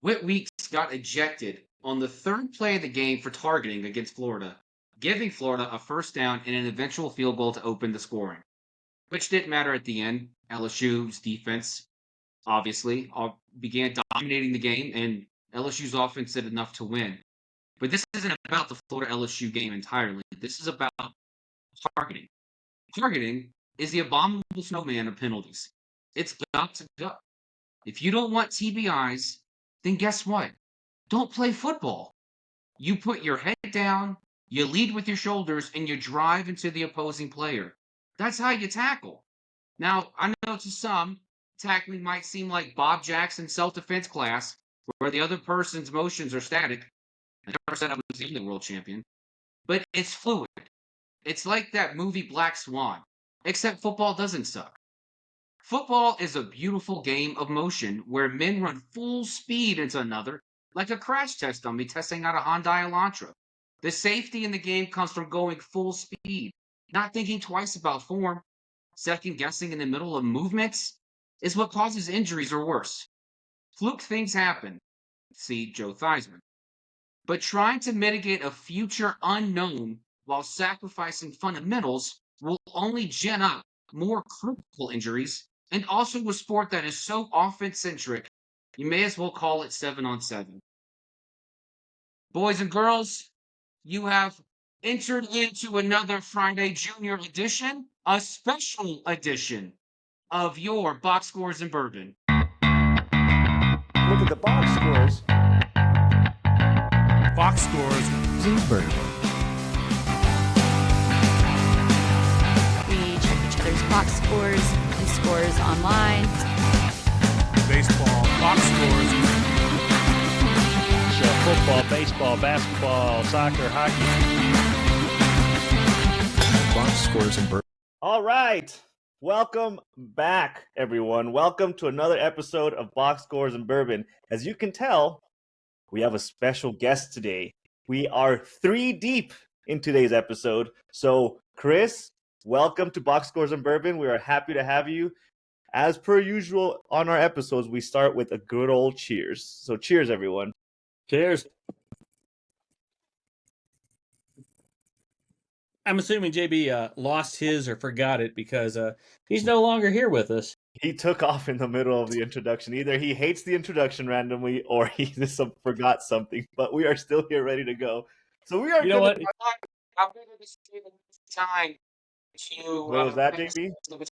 Whit Weeks got ejected on the third play of the game for targeting against Florida, giving Florida a first down and an eventual field goal to open the scoring, which didn't matter at the end. LSU's defense obviously began dominating the game, and LSU's offense did enough to win. But this isn't about the Florida LSU game entirely. This is about targeting. Targeting is the abominable snowman of penalties. It's got to go. If you don't want TBIs, then guess what? Don't play football. You put your head down, you lead with your shoulders, and you drive into the opposing player. That's how you tackle. Now, I know to some, tackling might seem like Bob Jackson's self-defense class, where the other person's motions are static. I never said I was the world champion. But it's fluid. It's like that movie Black Swan, except football doesn't suck. Football is a beautiful game of motion where men run full speed into another, like a crash test dummy testing out a Hyundai Elantra. The safety in the game comes from going full speed, not thinking twice about form. Second guessing in the middle of movements is what causes injuries or worse. Fluke things happen. See Joe Theismann. But trying to mitigate a future unknown while sacrificing fundamentals will only gen up more critical injuries, and also a sport that is so offense-centric, you may as well call it 7-on-7. Boys and girls, you have entered into another Friday Junior edition, a special edition of your Box Scores and Bourbon. Look at the box scores. Box Scores and Bourbon. We check each other's box scores and scores online. Baseball, Box Scores. So football, baseball, basketball, soccer, hockey. Box Scores and Bourbon. All right. Welcome back, everyone. Welcome to another episode of Box Scores and Bourbon. As you can tell, we have a special guest today. We are 3 deep in today's episode. So, Chris, welcome to Box Scores and Bourbon. We are happy to have you. As per usual on our episodes, we start with a good old cheers. So, cheers, everyone. Cheers. I'm assuming JB lost his or forgot it because he's no longer here with us. He took off in the middle of the introduction. Either he hates the introduction randomly or he just forgot something. But we are still here ready to go. So we are. You know what? I'm going to just give time to. What was that, JB?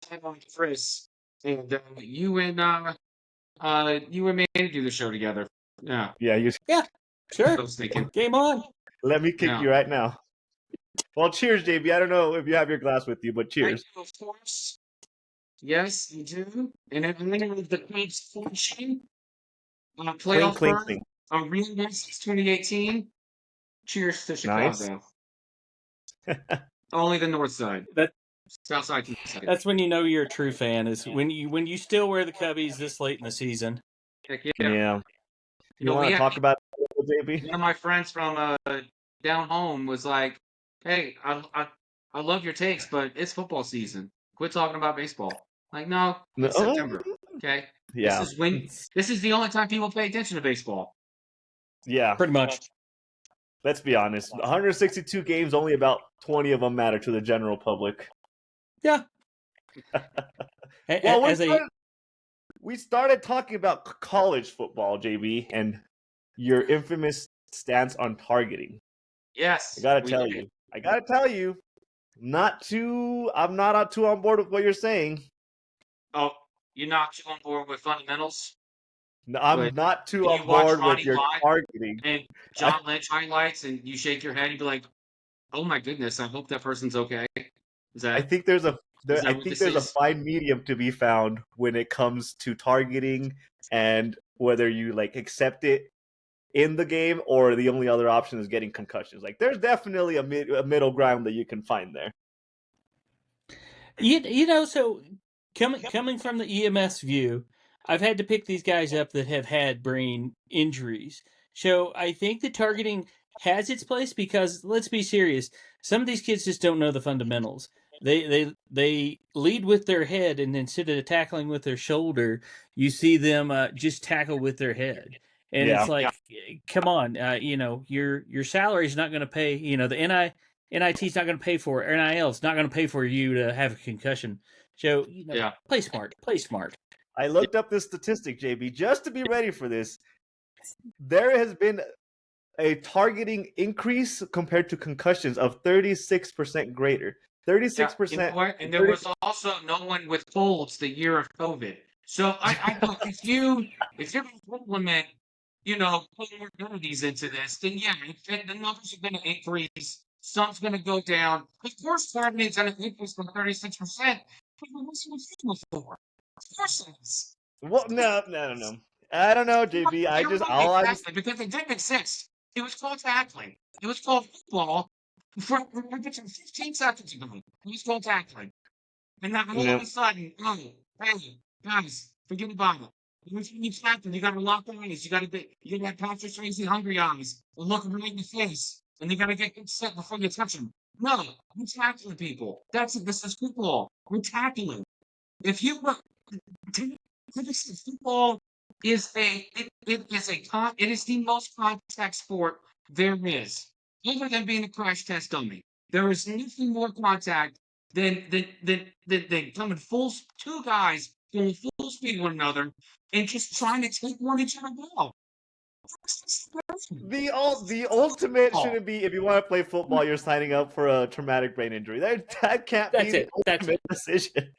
Time on Chris, and you and me do the show together. Yeah. Yeah. Yeah. Sure. I was thinking. Game on. Let me kick you right now. Well, cheers, JB. I don't know if you have your glass with you, but cheers. I do, of course. Yes, you do. And in honor of the Cubs' fortune, playoff run, a real nice 2018. Cheers to Chicago. Nice. Only the north side. South side. That's when you know you're a true fan. Is when you still wear the Cubbies this late in the season. Heck yeah. You want to talk about it, JB? One of my friends from down home was like, "Hey, I love your takes, but it's football season. Quit talking about baseball." Like, no, it's September. Okay. Yeah. This is the only time people pay attention to baseball. Yeah. Pretty much. Let's be honest. 162 games, only about 20 of them matter to the general public. Yeah. Well, we started talking about college football, JB, and your infamous stance on targeting. Yes. I gotta tell you, I'm not too on board with what you're saying. Oh, you're not too on board with fundamentals? No, I'm not too on board with your targeting. And John Lynch highlights, and you shake your head, you'd be like, "Oh my goodness, I hope that person's okay." I think there's a fine medium to be found when it comes to targeting and whether you like accept it in the game or the only other option is getting concussions. Like, there's definitely a middle ground that you can find there. You know, so coming from the EMS view, I've had to pick these guys up that have had brain injuries. So I think the targeting has its place because, let's be serious, some of these kids just don't know the fundamentals. They lead with their head, and instead of tackling with their shoulder, you see them just tackle with their head. And Yeah. it's like, come on, your salary is not going to pay. The NIT is not going to pay for it. NIL is not going to pay for you to have a concussion. So Yeah. play smart. Play smart. I looked up this statistic, JB, just to be ready for this. There has been a targeting increase compared to concussions of 36% greater. 36%. You know what? And there was also no one with colds the year of COVID. So I thought if you're going to implement, comorbidities into this, then yeah, the numbers are going to increase. Some's going to go down. Of course, targeting is going to increase from 36%. But what's it for? Of course it is. Well, no. I don't know, JB. Exactly, because it didn't exist. It was called tackling. It was called football for 15 seconds ago. It was called tackling. And now all of a sudden, oh, hey, guys, forget about it. When you tackle, you gotta lock eyes. You gotta Patrick Swayze hungry eyes and look right in the face. And you gotta get set before you touch them. No, we're tackling people. This is football. We're tackling. If you were football is it is the most contact sport there is, other than being a crash test dummy. There is nothing more contact than coming two guys going full speed with one another and just trying to take one each other ball. The ultimate shouldn't be if you want to play football, you're signing up for a traumatic brain injury. That can't be the ultimate decision.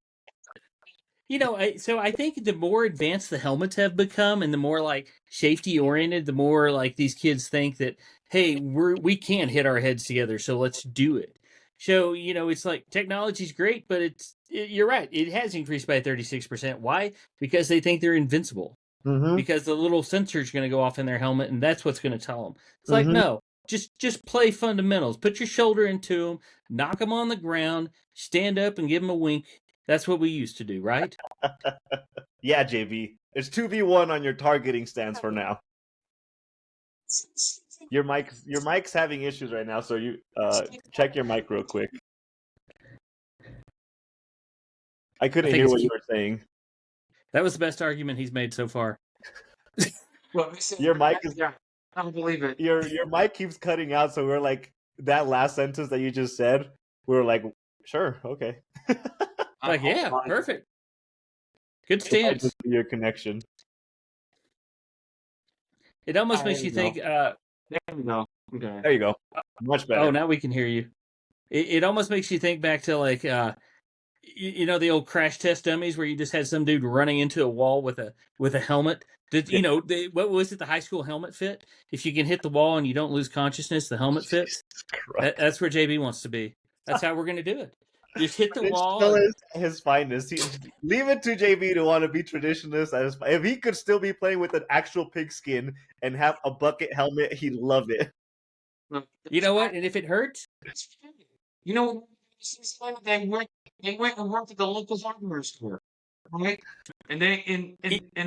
So I think the more advanced the helmets have become and the more like safety oriented, the more like these kids think that, hey, we can't hit our heads together, so let's do it. So, it's like technology's great, but you're right. It has increased by 36%. Why? Because they think they're invincible. Mm-hmm. Because the little sensor's going to go off in their helmet, and that's what's going to tell them. It's like, no, just play fundamentals. Put your shoulder into them, knock them on the ground, stand up, and give them a wink. That's what we used to do, right? Yeah, JB. It's 2v1 on your targeting stance for now. Your mic's having issues right now, so you check your mic real quick. I couldn't hear what you were saying. That was the best argument he's made so far. Well, your mic is. Yeah, I don't believe it. Your mic keeps cutting out, so we're like that last sentence that you just said. We're like, sure, okay. Like, yeah, perfect. Good stance. Your connection. It almost makes you think. There we go. Okay. There you go. Much better. Oh, now we can hear you. It almost makes you think back to like, the old crash test dummies where you just had some dude running into a wall with a helmet. What was it? The high school helmet fit. If you can hit the wall and you don't lose consciousness, the helmet fits. That's where JB wants to be. That's how we're gonna do it. Just hit the wall. His finest. Leave it to JB to want to be traditionalist. If he could still be playing with an actual pigskin and have a bucket helmet, he'd love it. You know what? And if it hurts, they went and worked at the local hardware store, right? And and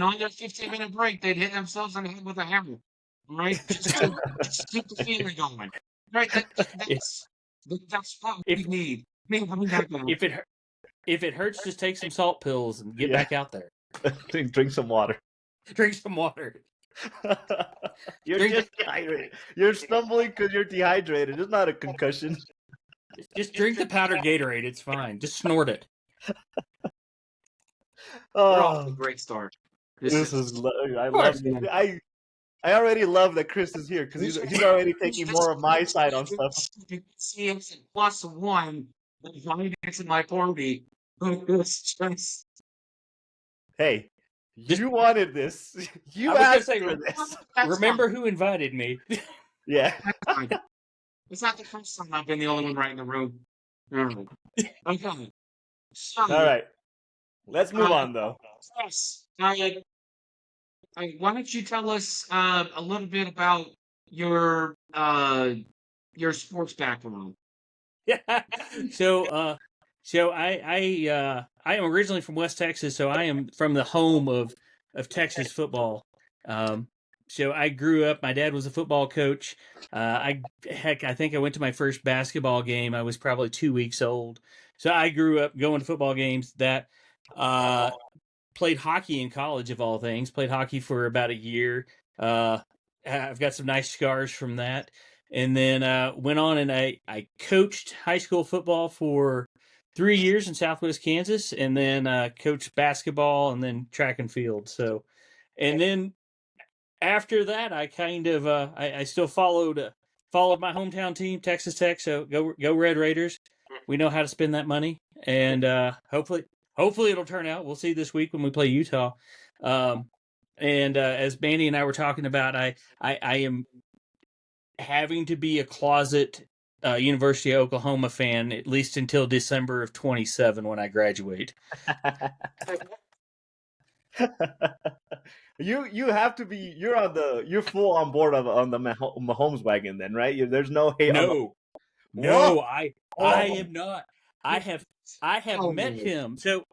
on their 15-minute break, they'd hit themselves on the head with a hammer, right? Just keep the feeling going, right? That's what we need. If it hurts, just take some salt pills and get back out there. Drink some water. Drink some water. You're just dehydrated. You're stumbling because you're dehydrated. It's not a concussion. Just drink the powdered Gatorade. It's fine. Just snort it. We're off to a great start. This is I love it. I already love that Chris is here because he's already taking more of my side on stuff. See, it's +1 in my party. Hey, you wanted this. You asked for this. Remember who invited me? Yeah. It's not the first time I've been the only one right in the room. Okay. So, all right. Let's move on, though. Yes. Why don't you tell us a little bit about your sports background? Yeah. So I am originally from West Texas, so I am from the home of Texas football. So I grew up. My dad was a football coach. I think I went to my first basketball game. I was probably 2 weeks old. So I grew up going to football games. That played hockey in college, of all things. Played hockey for about a year. I've got some nice scars from that. And then went on and I coached high school football for 3 years in Southwest Kansas, and then coached basketball and then track and field. So, and then after that, I kind of I still followed my hometown team, Texas Tech. So go Red Raiders. We know how to spend that money, and hopefully it'll turn out. We'll see this week when we play Utah. And as Mandy and I were talking about, I am having to be a closet University of Oklahoma fan at least until December of 27 when I graduate. You have to be. You're full on board on the Mahomes wagon, then, right? There's no hate. No, Whoa! no, I am not. I have Oh, met him. So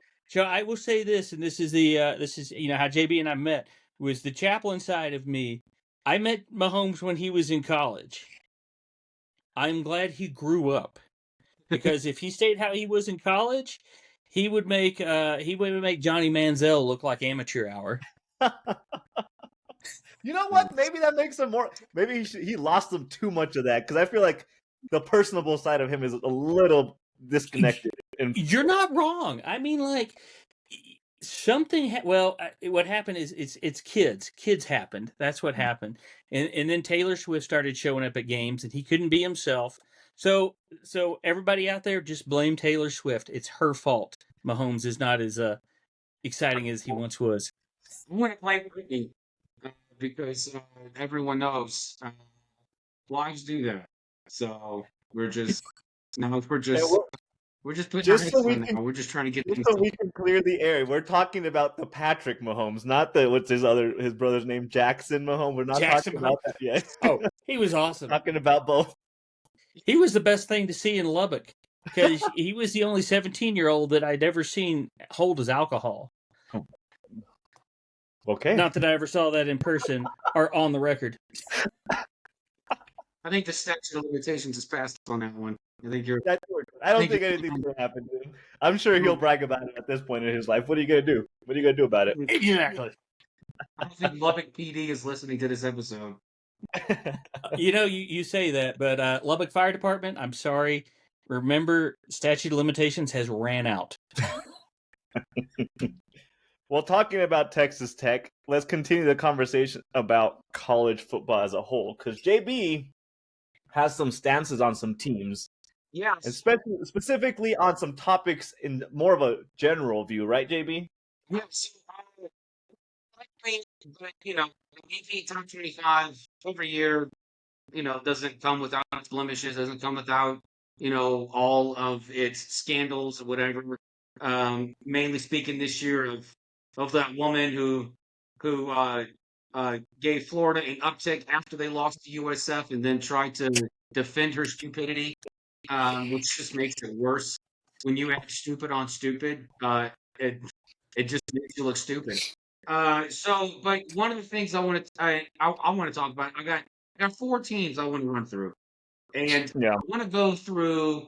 I will say this, and this is how JB and I met, was the chaplain side of me. I met Mahomes when he was in college. I'm glad he grew up, because if he stayed how he was in college, he would make Johnny Manziel look like amateur hour. You know what? Maybe that makes him more. Maybe he lost him too much of that, because I feel like the personable side of him is a little disconnected. You're not wrong. I mean, like, something. What happened is it's kids. Kids happened. That's what happened. And then Taylor Swift started showing up at games, and he couldn't be himself. So everybody out there, just blame Taylor Swift. It's her fault. Mahomes is not as exciting as he once was. I want to play Whitney because everyone knows wives do that. So we're just now we're Yeah, just well, we're just putting just our so heads we on can now. We're just trying to get just things so done. we can clear the air, we're talking about the Patrick Mahomes, not the what's his brother's name, Jackson Mahomes. We're not Jackson talking Mahomes. about that yet. Oh, he was awesome. Talking about both. He was the best thing to see in Lubbock, because he was the only 17-year-old that I'd ever seen hold his alcohol. Okay. Not that I ever saw that in person or on the record. I think the statute of limitations is passed on that one. I think you're. I don't think anything's gonna happen to him. I'm sure he'll brag about it at this point in his life. What are you gonna do? What are you gonna do about it? Exactly. I don't think Lubbock PD is listening to this episode. You say that, but Lubbock Fire Department, I'm sorry. Remember, statute of limitations has ran out. Well, talking about Texas Tech, let's continue the conversation about college football as a whole, because JB has some stances on some teams, Yes. especially specifically on some topics in more of a general view, right, JB? Yes. But AP top 25 every year, doesn't come without its blemishes, doesn't come without, all of its scandals or whatever. Mainly speaking this year of that woman who gave Florida an uptick after they lost to USF and then tried to defend her stupidity, which just makes it worse. When you add stupid on stupid, it just makes you look stupid. But one of the things I want to talk about, I got four teams I want to run through, and Yeah. I want to go through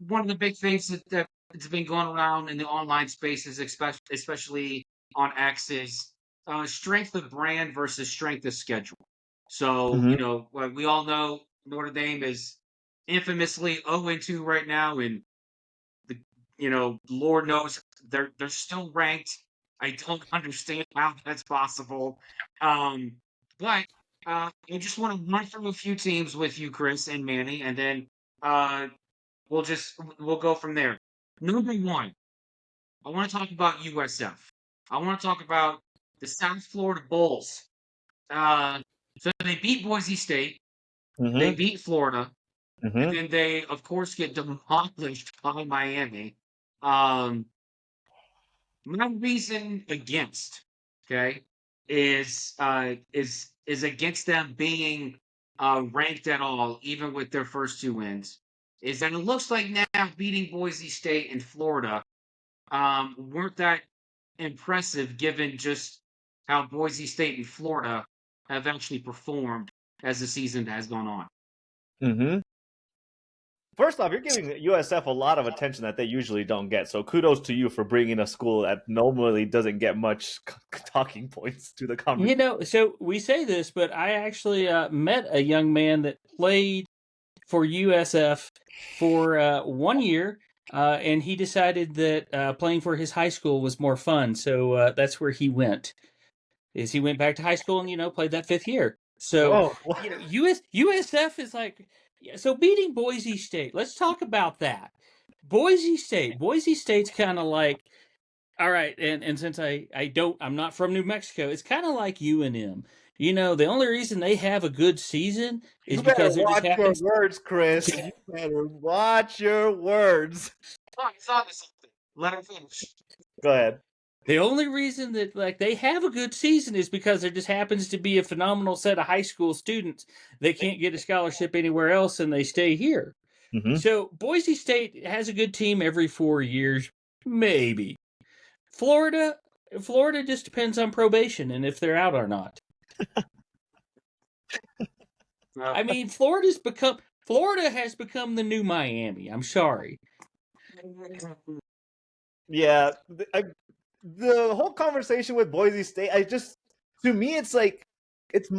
one of the big things that's been going around in the online spaces, especially on X, is strength of brand versus strength of schedule. So we all know Notre Dame is infamously 0-2 right now, and Lord knows they're still ranked. I don't understand how that's possible. But I just want to run through a few teams with you, Chris and Manny, and then uh, we'll go from there. Number one, I want to talk about USF. I want to talk about the South Florida Bulls. So they beat Boise State, they Mm-hmm. beat Florida, Mm-hmm. and then they, of course, get demolished by Miami. Um, my reason against, okay, is against them being ranked at all, even with their first two wins. Is that it looks like now beating Boise State and Florida weren't that impressive, given just how Boise State and Florida have actually performed as the season has gone on. Mm-hmm. First off, you're giving USF a lot of attention that they usually don't get. So kudos to you for bringing a school that normally doesn't get much talking points to the conversation. So we say this, but I actually met a young man that played for USF for 1 year, and he decided that playing for his high school was more fun. So that's where he went. He went back to high school and played that 5th year. So Oh, USF is like, so beating Boise State. Let's talk about that. Boise State's kind of like, all right, and since I'm not from New Mexico, it's kind of like UNM. The only reason they have a good season is you better because it just watch your happens. words, Chris. You better watch your words. It's not something. Let him finish. Go ahead. The only reason that they have a good season is because there just happens to be a phenomenal set of high school students that can't get a scholarship anywhere else and they stay here. Mm-hmm. So Boise State has a good team every 4 years, maybe. Florida just depends on probation and if they're out or not. I mean, Florida has become the new Miami. I'm sorry. Yeah, the whole conversation with Boise State, to me, it's like it's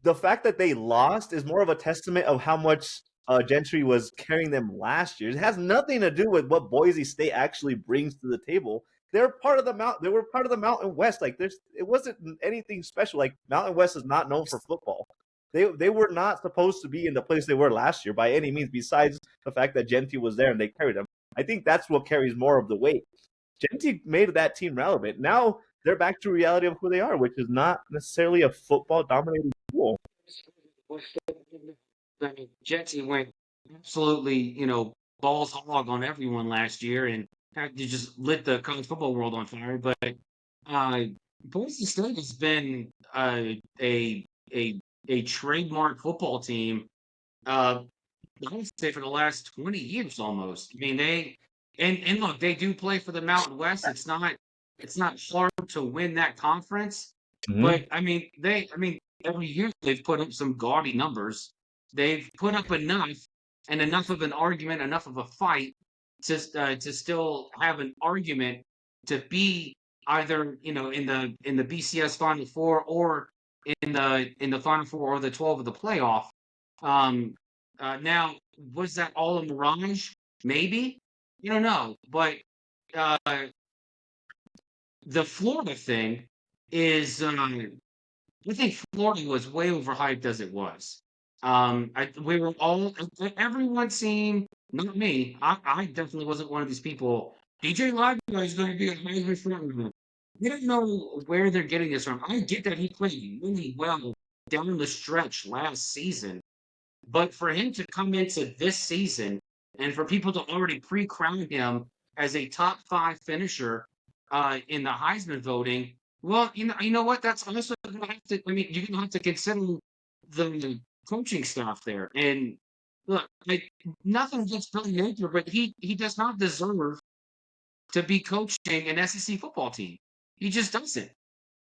the fact that they lost is more of a testament of how much Gentry was carrying them last year. It has nothing to do with what Boise State actually brings to the table. They're part of the Mountain. They were part of the Mountain West. Like it wasn't anything special. Like Mountain West is not known for football. They were not supposed to be in the place they were last year by any means. Besides the fact that Gentry was there and they carried them, I think that's what carries more of the weight. Gentry made that team relevant. Now they're back to reality of who they are, which is not necessarily a football-dominated school. I mean, Jetsy went absolutely, balls hog on everyone last year and had to just lit the college football world on fire. But Boise State has been a trademark football team. I would say for the last 20 years almost. I mean, and look, they do play for the Mountain West. It's not hard to win that conference. Mhm. But I mean, every year they've put up some gaudy numbers. They've put up enough and enough of an argument, enough of a fight to still have an argument to be either in the BCS Final Four or in the Final Four or the 12 of the playoff. Now, was that all a mirage? Maybe. You don't know. But the Florida thing is, I think Florida was way overhyped as it was. We were everyone seemed, not me. I definitely wasn't one of these people. DJ Laguerre is going to be a Heisman front. We don't know where they're getting this from. I get that he played really well down the stretch last season, but for him to come into this season and for people to already pre-crown him as a top 5 finisher in the Heisman voting, well, you know what? That's also going to have to. I mean, you're going to have to consider the coaching staff there. And look, nothing against Billy Napier, but he does not deserve to be coaching an SEC football team. He just doesn't.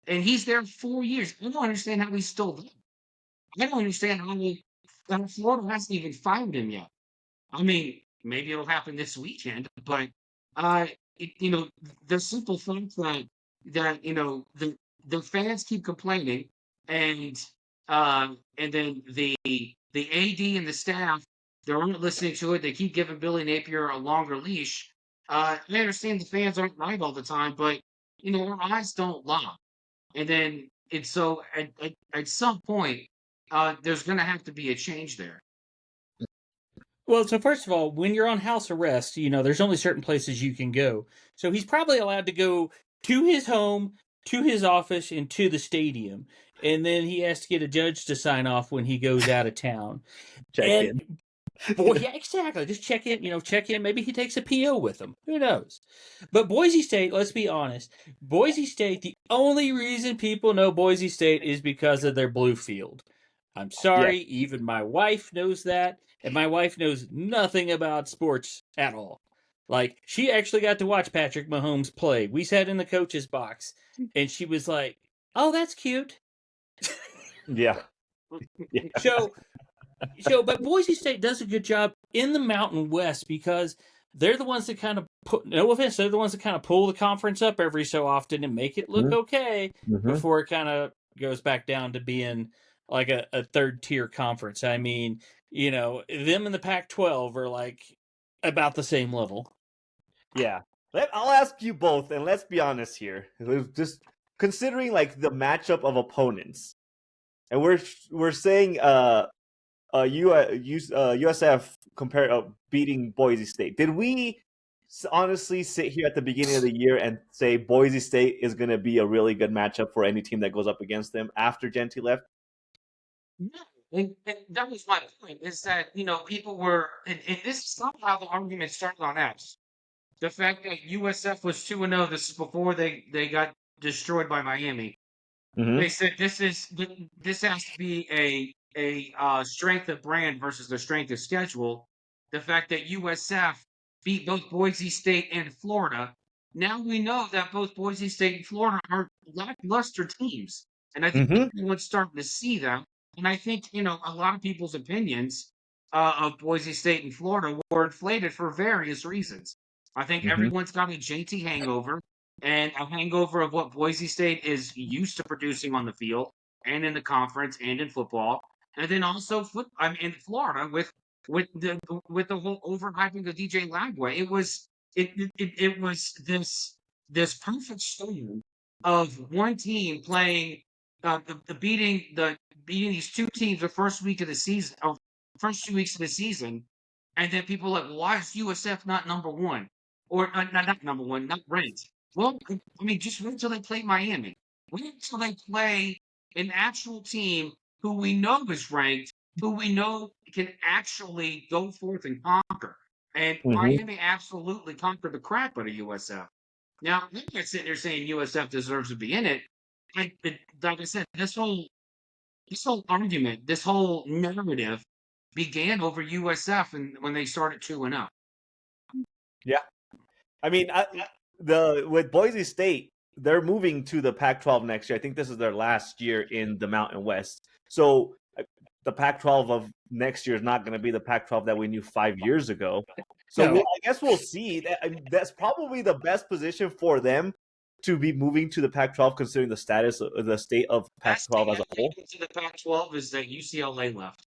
And he's there 4 years. I don't understand how he's still there. I don't understand how Florida hasn't even fired him yet. I mean, maybe it'll happen this weekend, but the simple fact that the fans keep complaining, and then the AD and the staff, they're not listening to it. They keep giving Billy Napier a longer leash. I understand the fans aren't right all the time, but our eyes don't lie. And then it's so at some point, there's going to have to be a change there. Well, so first of all, when you're on house arrest, there's only certain places you can go. So he's probably allowed to go to his home, to his office, and to the stadium. And then he has to get a judge to sign off when he goes out of town. Check in. Boy, yeah, exactly. Just check in, check in. Maybe he takes a PO with him. Who knows? But Boise State, let's be honest. Boise State, the only reason people know Boise State is because of their blue field. I'm sorry, even my wife knows that. And my wife knows nothing about sports at all. Like, she actually got to watch Patrick Mahomes play. We sat in the coach's box, and she was like, oh, that's cute. Yeah. So, but Boise State does a good job in the Mountain West because they're the ones that kind of no offense, they're the ones that kind of pull the conference up every so often and make it look okay before it kind of goes back down to being like a third tier conference. I mean, them and the Pac-12 are like about the same level. Yeah. I'll ask you both, and let's be honest here. Just considering like the matchup of opponents, and we're saying USF beating Boise State. Did we honestly sit here at the beginning of the year and say Boise State is going to be a really good matchup for any team that goes up against them after Genty left? No. And that was my point, is that, people were, and this is not how the argument started on X. The fact that USF was 2-0, this is before they got destroyed by Miami. They said this has to be a strength of brand versus the strength of schedule. The fact that USF beat both Boise State and Florida. Now we know that both Boise State and Florida are lackluster teams, and I think everyone's starting to see that. And I think a lot of people's opinions of Boise State and Florida were inflated for various reasons. I think everyone's got a JT hangover and a hangover of what Boise State is used to producing on the field and in the conference and in football, and then also in Florida with the whole overhyping of DJ Lagway. It was this perfect storm of one team playing beating these two teams the first week of the season, or first 2 weeks of the season, and then people are like, why is USF not number one, or not number one, not ranked? Well, I mean, just wait until they play Miami. Wait until they play an actual team who we know is ranked, who we know can actually go forth and conquer. And Miami absolutely conquered the crap out of USF. Now, I'm not sitting there saying USF deserves to be in it. Like I said, this whole argument, this whole narrative began over USF and when they started 2-0. Yeah. I mean, with Boise State, they're moving to the Pac-12 next year. I think this is their last year in the Mountain West. So the Pac-12 of next year is not going to be the Pac-12 that we knew 5 years ago. So I guess we'll see. That's probably the best position for them to be moving to the Pac-12, considering the status of the state of Pac-12 as a whole. To the Pac-12 is that UCLA left.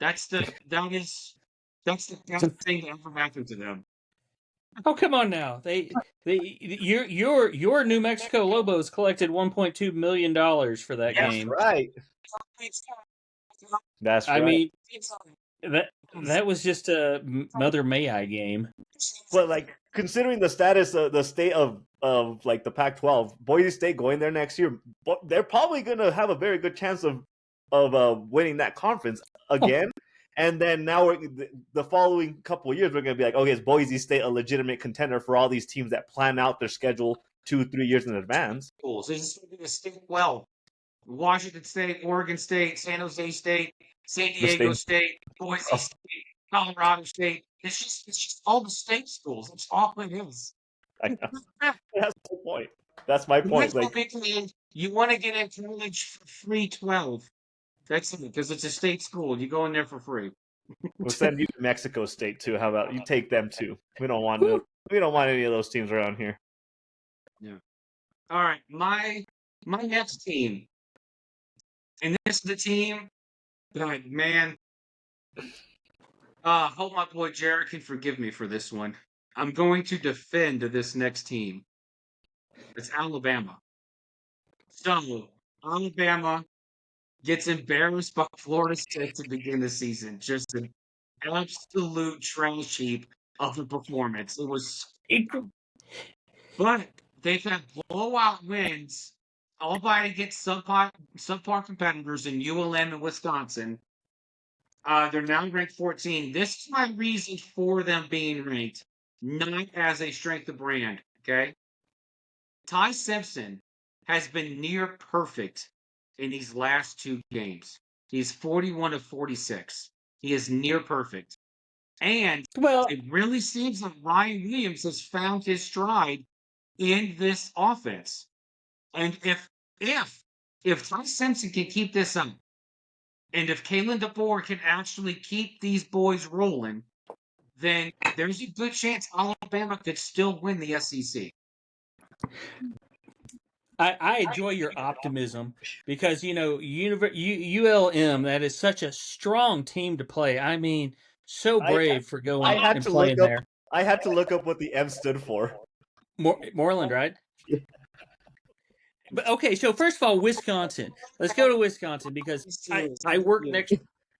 That's the best thing that ever happened to them. Oh, come on now! Your New Mexico Lobos collected $1.2 million for that game. Right. That's right. I mean, that was just a Mother May I game. But like considering the status of the state of like the Pac-12, Boise State going there next year, they're probably going to have a very good chance of winning that conference again. And then now the following couple of years, we're going to be like, okay, is Boise State a legitimate contender for all these teams that plan out their schedule 2-3 years in advance? Schools. This is going to stick well. Washington State, Oregon State, San Jose State, San Diego State, Boise State, Colorado State. It's just all the state schools. That's all it is. I know. That's the point. That's my point. You want to get in college for free 12. That's it, because it's a state school. You go in there for free. We'll send you to Mexico State too. How about you take them too? We don't want any of those teams around here. Yeah. All right, my next team, and this is the team that, man, hope my boy Jared can forgive me for this one. I'm going to defend this next team. It's Alabama. So Alabama gets embarrassed by Florida State to begin the season. Just an absolute trash heap of a performance. It was, but they've had blowout wins, all by against subpar competitors in ULM and Wisconsin. They're now ranked 14. This is my reason for them being ranked, not as a strength of brand. Okay, Ty Simpson has been near perfect in these last 2 games. He's 41 of 46. He is near perfect. And it really seems like Ryan Williams has found his stride in this offense. And if Ty Simpson can keep this up, and if Kalen DeBoer can actually keep these boys rolling, then there's a good chance Alabama could still win the SEC. I enjoy your optimism because ULM, that is such a strong team to play. I mean, so brave for I going had and to look playing up. there. I had to look up what the M stood for. Moreland, right? But okay, so first of all, Wisconsin. Let's go to Wisconsin because I work next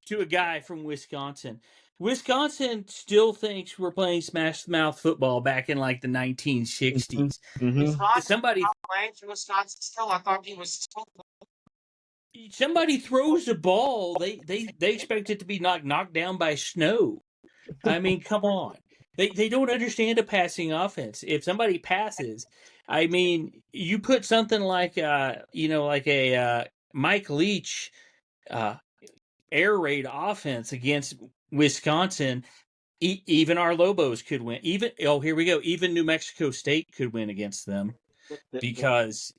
to a guy from Wisconsin. Wisconsin still thinks we're playing smash mouth football back in like the 1960s. Is Ron Somebody playing for Wisconsin still? I thought he was still. somebody throws a ball, they expect it to be knocked down by snow. I mean, come on. They don't understand a passing offense. If somebody passes, I mean, you put something like like a Mike Leach uh, air raid offense against Wisconsin, even our Lobos could win. Even here we go. Even New Mexico State could win against them because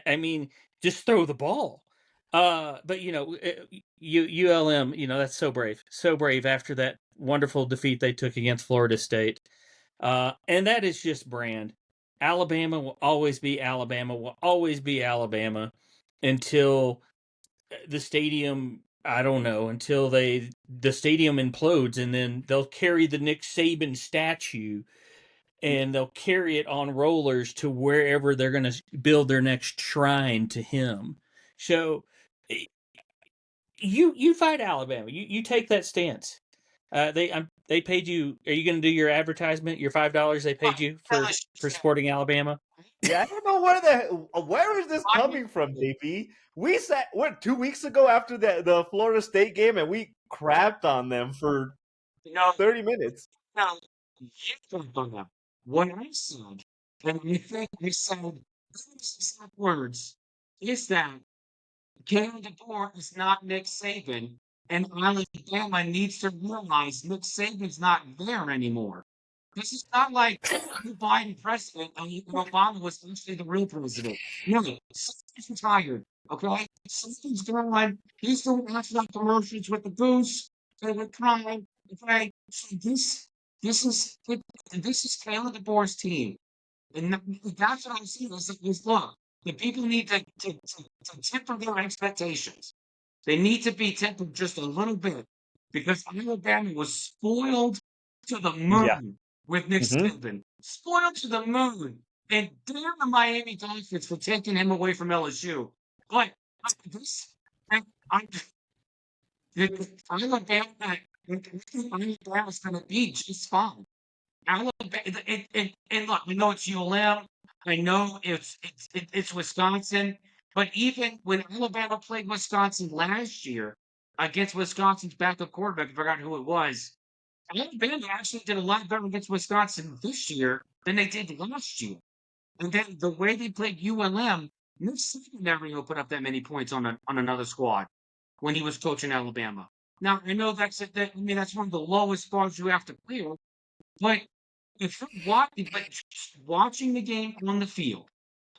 I mean, just throw the ball. But ULM, that's so brave after that wonderful defeat they took against Florida State, and that is just brand. Alabama will always be Alabama. Will always be Alabama until the stadium. I don't know until the stadium implodes, and then they'll carry the Nick Saban statue and they'll carry it on rollers to wherever they're going to build their next shrine to him. So you fight Alabama. You take that stance. They paid you. Are you going to do your advertisement? Your $5 they paid you for supporting Alabama? Yeah, I don't know where is this coming from, JP? We sat 2 weeks ago after the Florida State game, and we crapped on them for 30 minutes. No, you don't know that. What I said, and I think I said those exact words, is that Kalen DeBoer is not Nick Saban, and Alabama needs to realize Nick Saban's not there anymore. This is not like the Biden president and Obama was actually the real president. No, Saban's retired, okay? Saban's gone. He's doing national commercials with the goose and with crime, okay? So this is Kalen DeBoer's team. And that's what I'm saying is look, the people need to temper their expectations. They need to be tempered just a little bit because Alabama was spoiled to the Yeah. moon with Nick Saban. Spoiled to the moon. And damn the Miami Dolphins for taking him away from LSU. But this, I, Alabama's going to be just fine. Alabama, and look, I know it's ULM. I know it's Wisconsin, but even when Alabama played Wisconsin last year against Wisconsin's backup quarterback, I forgot who it was. Alabama actually did a lot better against Wisconsin this year than they did last year. And then the way they played ULM, Nick Saban never even put up that many points on another squad when he was coaching Alabama. Now I know that's one of the lowest bars you have to clear, but if you're watching the game on the field,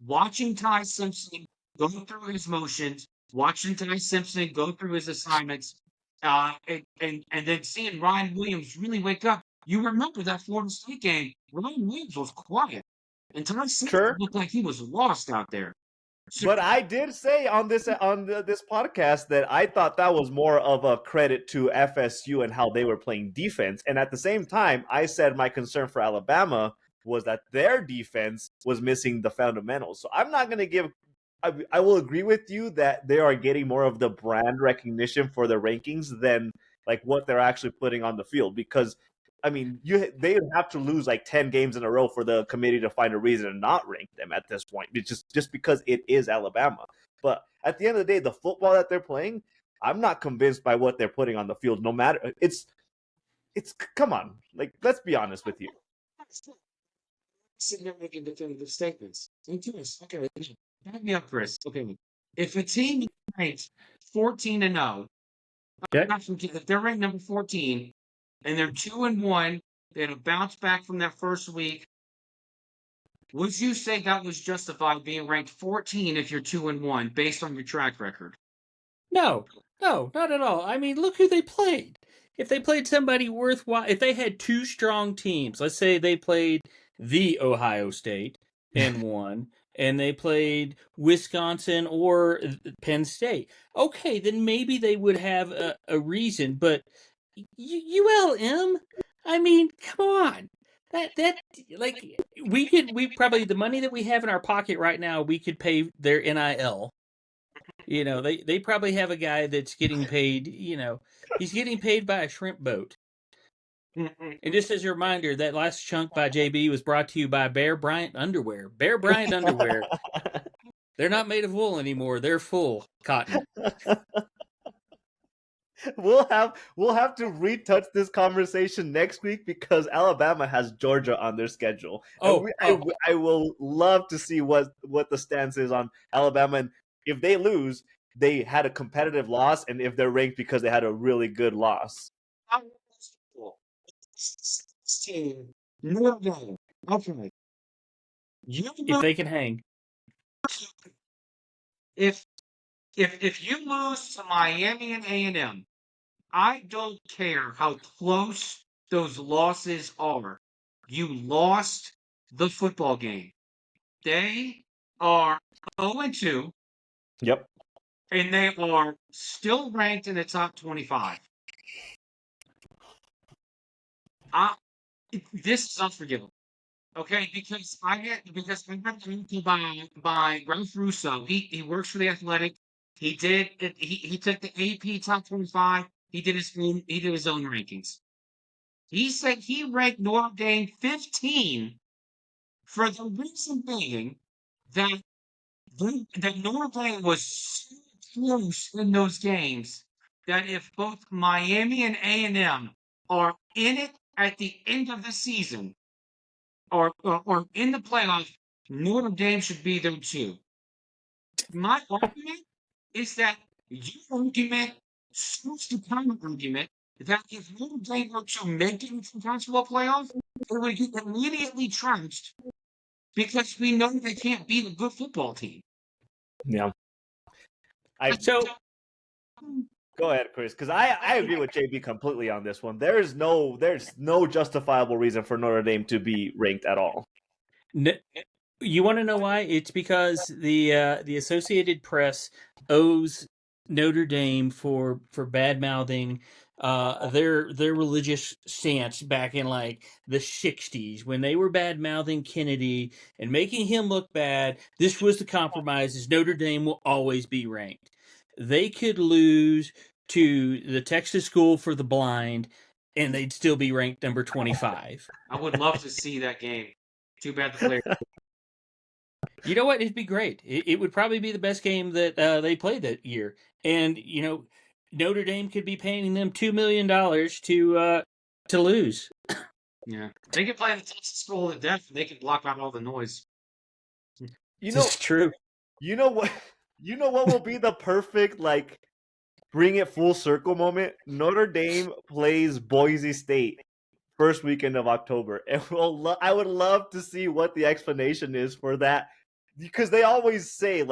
watching Ty Simpson go through his motions, watching Ty Simpson go through his assignments, and then seeing Ryan Williams really wake up, you remember that Florida State game. Ryan Williams was quiet, and Ty Simpson looked like he was lost out there. But I did say on this podcast that I thought that was more of a credit to FSU and how they were playing defense. And at the same time, I said my concern for Alabama was that their defense was missing the fundamentals. So I'm not going to give. I will agree with you that they are getting more of the brand recognition for their rankings than like what they're actually putting on the field. Because I mean, they would have to lose like 10 games in a row for the committee to find a reason to not rank them at this point. It's just because it is Alabama. But at the end of the day, the football that they're playing, I'm not convinced by what they're putting on the field. No matter it's come on, like let's be honest with you. Sitting there making definitive statements. Okay, back me up, Chris. Okay, if a team ranks 14-0, if they're ranked number 14 and they're 2-1, they had a bounce back from that first week. Would you say that was justified being ranked 14 if you're 2-1 based on your track record? No, no, not at all. I mean, look who they played. If they played somebody worthwhile, if they had two strong teams, let's say they played the Ohio State and won, and they played Wisconsin or Penn State, okay, then maybe they would have a reason. But ULM, I mean, come on. That like we probably the money that we have in our pocket right now, we could pay their NIL. They probably have a guy that's getting paid, he's getting paid by a shrimp boat. And just as a reminder, that last chunk by JB was brought to you by Bear Bryant Underwear. Bear Bryant Underwear. They're not made of wool anymore. They're full cotton. We'll have to retouch this conversation next week because Alabama has Georgia on their schedule. And I will love to see what the stance is on Alabama. And if they lose, they had a competitive loss, and if they're ranked because they had a really good loss. Team, no. Okay. If they can hang. If you lose to Miami and A&M, I don't care how close those losses are. You lost the football game. They are 0-2. Yep. And they are still ranked in the top 25. This is unforgivable. Okay, because I got an article by Ralph Russo. He works for the Athletic. He took the AP top 25. He did his own rankings. He said he ranked Notre Dame 15 for the reason being that Notre Dame was so close in those games that if both Miami and A&M are in it at the end of the season or in the playoffs, Notre Dame should be there too. My argument is that your argument suits the counter argument that if Notre Dame were to make it into the college football playoff, they would get immediately trounced because we know they can't beat a good football team. Yeah. So go ahead, Chris, because I agree with JB completely on this one. There's no justifiable reason for Notre Dame to be ranked at all. You want to know why? It's because the Associated Press owes Notre Dame for bad mouthing their religious stance back in like the 60s when they were bad mouthing Kennedy and making him look bad. This was the compromise: is Notre Dame will always be ranked. They could lose to the Texas School for the Blind, and they'd still be ranked number 25. I would love to see that game. Too bad the player. You know what? It'd be great. It would probably be the best game that they played that year. And, Notre Dame could be paying them $2 million to lose. Yeah. They could play the Texas School of Death and they could block out all the noise. It's true. You know what? You know what will be the perfect, bring it full circle moment? Notre Dame plays Boise State first weekend of October. And I would love to see what the explanation is for that. Because they always say,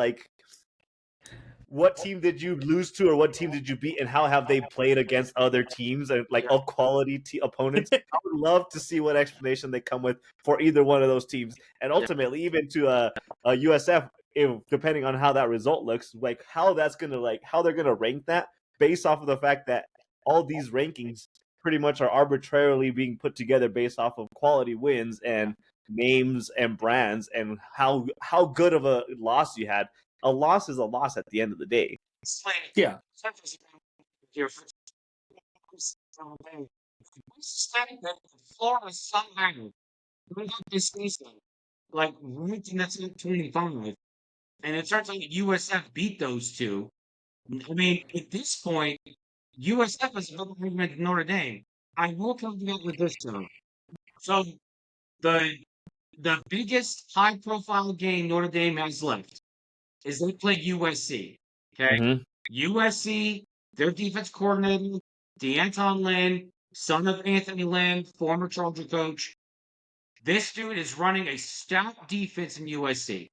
what team did you lose to or what team did you beat and how have they played against other teams and of quality opponents? I would love to see what explanation they come with for either one of those teams. And ultimately, even to a USF, depending on how that result looks, how they're going to rank that based off of the fact that all these rankings pretty much are arbitrarily being put together based off of quality wins and names and brands and how good of a loss you had. A loss is a loss at the end of the day. Yeah. Florida somehow this season, ranked in the top 25, and it turns out USF beat those two. I mean, at this point, USF is a better argument than Notre Dame. I will come together with this though. So the biggest high-profile game Notre Dame has left is they play USC. Okay, USC, their defense coordinator, DeAnton Lynn, son of Anthony Lynn, former Charger coach. This dude is running a stout defense in USC.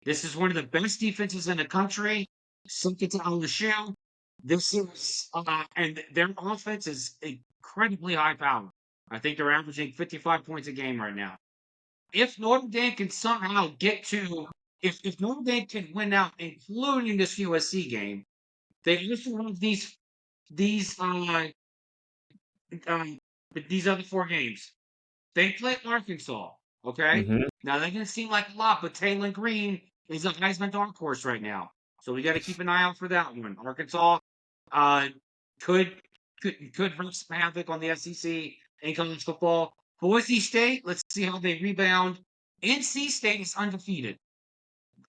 This is one of the best defenses in the country. Second to LSU. This is and their offense is incredibly high power. I think they're averaging 55 points a game right now. If Notre Dame can somehow get to, if Notre Dame can win out, including this USC game, they also have these um, these other four games. They play Arkansas. Okay, Mm-hmm. now they're gonna seem like a lot, but Taylor Green is a Heisman dark horse right now, so we got to keep an eye out for that one. Arkansas uh, could could wreak some havoc on the SEC in college football. Boise State, let's see how they rebound. NC State is undefeated,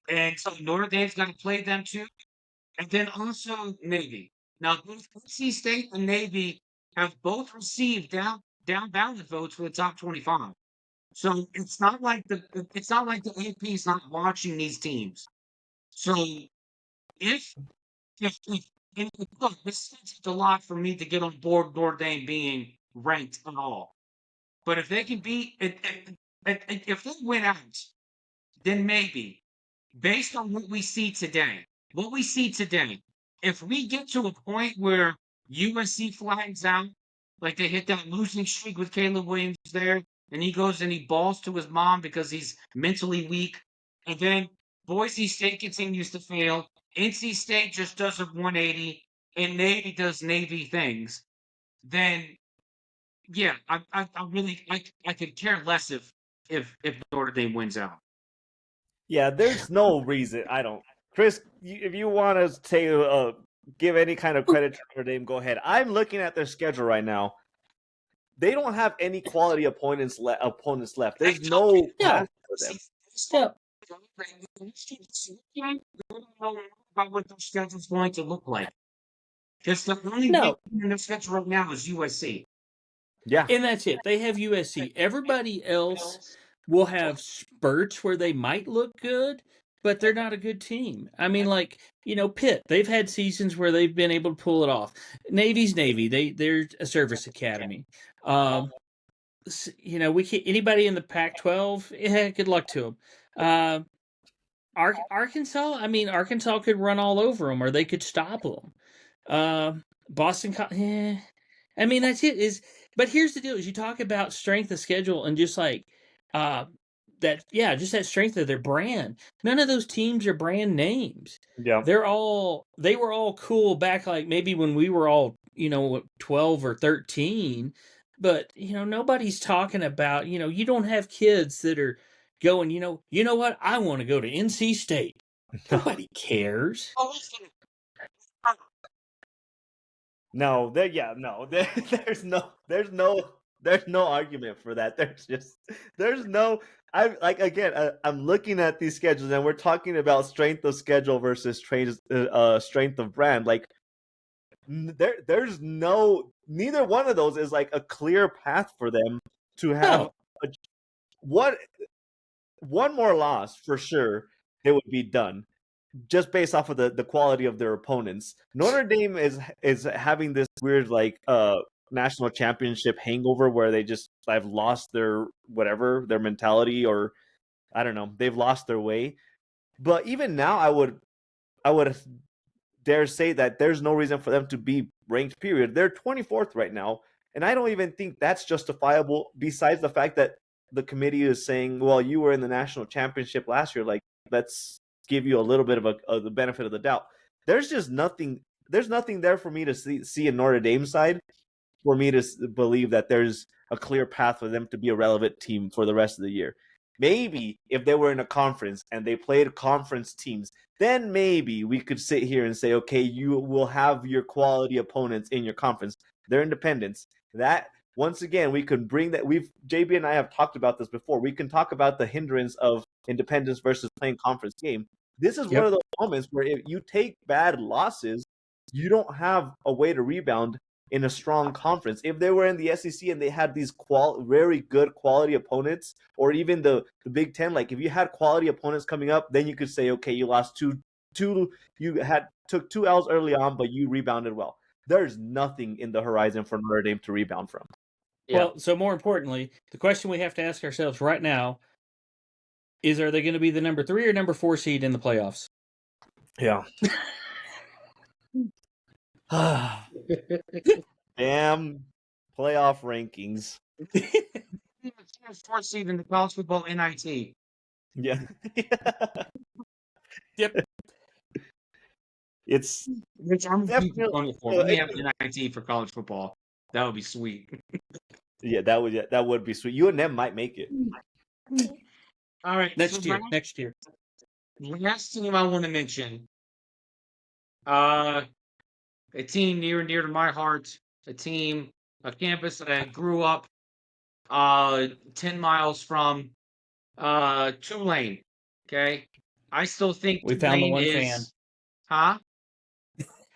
and so Notre Dame's got to play them too. And then also Navy. Now both NC State and Navy have both received down ballot votes for the top 25. So it's not like the AP is not watching these teams. So if if and look, this is a lot for me to get on board Notre Dame being ranked at all. But if they can beat, if they win out, then maybe, based on what we see today, if we get to a point where USC flags out, like they hit that losing streak with Caleb Williams there, and he goes and he balls to his mom because he's mentally weak, and then Boise State continues to fail, NC State just does a 180, and Navy does Navy things, then yeah, I really I could care less if Notre Dame wins out. Yeah, there's no reason. I don't. Chris, if you want to say give any kind of credit to Notre Dame, go ahead. I'm looking at their schedule right now. They don't have any quality opponents left. There's no path for them. Yeah. I don't know about what their schedule's going to look like. Because the only No. weak team in their schedule right now is USC. Yeah, And that's it. They have USC. Everybody else will have spurts where they might look good, but they're not a good team. I mean, like, Pitt, they've had seasons where they've been able to pull it off. Navy's Navy. They're a service academy. We can't, anybody in the Pac-12, good luck to them. Arkansas, I mean, Arkansas could run all over them, or they could stop them. Boston, I mean, that's it. But here's the deal: is you talk about strength of schedule and just like just that strength of their brand. None of those teams are brand names. yeah. They were all cool back like maybe when we were all 12 or 13, but nobody's talking about you don't have kids that are going you know what, I want to go to NC State. Nobody cares. No, there's no argument for that. There's no. I'm looking at these schedules and we're talking about strength of schedule versus strength of brand. Like there's no, neither one of those is like a clear path for them to have one more loss for sure. They would be done. Just based off of the quality of their opponents. Notre Dame is having this weird national championship hangover where they just have lost their their mentality, or I don't know, they've lost their way. But even now I would dare say that there's no reason for them to be ranked, period. They're 24th right now, and I don't even think that's justifiable, besides the fact that the committee is saying, well, you were in the national championship last year, like let's give you a little bit of the benefit of the doubt. There's just nothing. There's nothing there for me to see in Notre Dame side for me to believe that there's a clear path for them to be a relevant team for the rest of the year. Maybe if they were in a conference and they played conference teams, then maybe we could sit here and say, okay, you will have your quality opponents in your conference. They're independents. That, once again, we can bring that. JB and I have talked about this before. We can talk about the hindrance of independence versus playing conference game. This is one of those moments where if you take bad losses, you don't have a way to rebound in a strong conference. If they were in the SEC and they had these very good quality opponents, or even the Big Ten, like if you had quality opponents coming up, then you could say, okay, you lost two, you took 2 L's early on, but you rebounded well. There's nothing in the horizon for Notre Dame to rebound from. Well, so more importantly, the question we have to ask ourselves right now is, are they going to be the number 3 or number 4 seed in the playoffs? Yeah. Damn playoff rankings. Fourth seed in the college football NIT. Yeah. Yep. It's Which I'm a big definitely proponent for. Let me have NIT for college football. That would be sweet. yeah, that would be sweet. UNM might make it. All right. Next year. Last team I want to mention. A team near and dear to my heart. A campus that I grew up 10 miles from Tulane. Okay. I still think We found the Tulane one is fan. huh?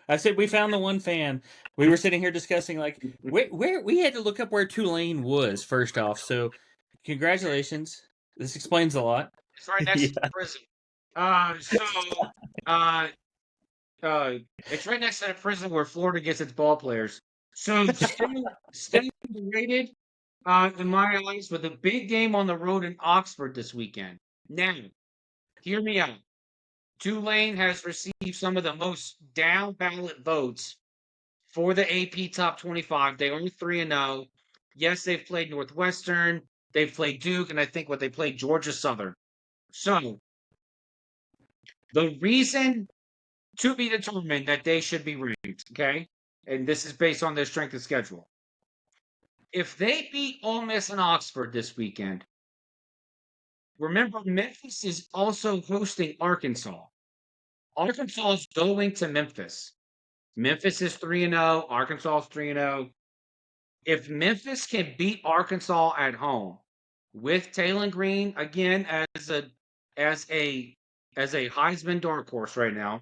I said we found the one fan. We were sitting here discussing like where we had to look up where Tulane was first off. So congratulations. This explains a lot. It's right next to the prison. Uh, it's right next to the prison where Florida gets its ball players. So still underrated, in my eyes, with a big game on the road in Oxford this weekend. Now, hear me out. Tulane has received some of the most down ballot votes for the AP Top 25. They are 3-0. Yes, they've played Northwestern, they've played Duke, and I think they played Georgia Southern. So, the reason to be determined that they should be ranked, okay? And this is based on their strength of schedule. If they beat Ole Miss and Oxford this weekend, remember Memphis is also hosting Arkansas. Arkansas is going to Memphis. Memphis is 3-0. Arkansas is 3-0. If Memphis can beat Arkansas at home with Taylor Green again as a Heisman dark horse right now,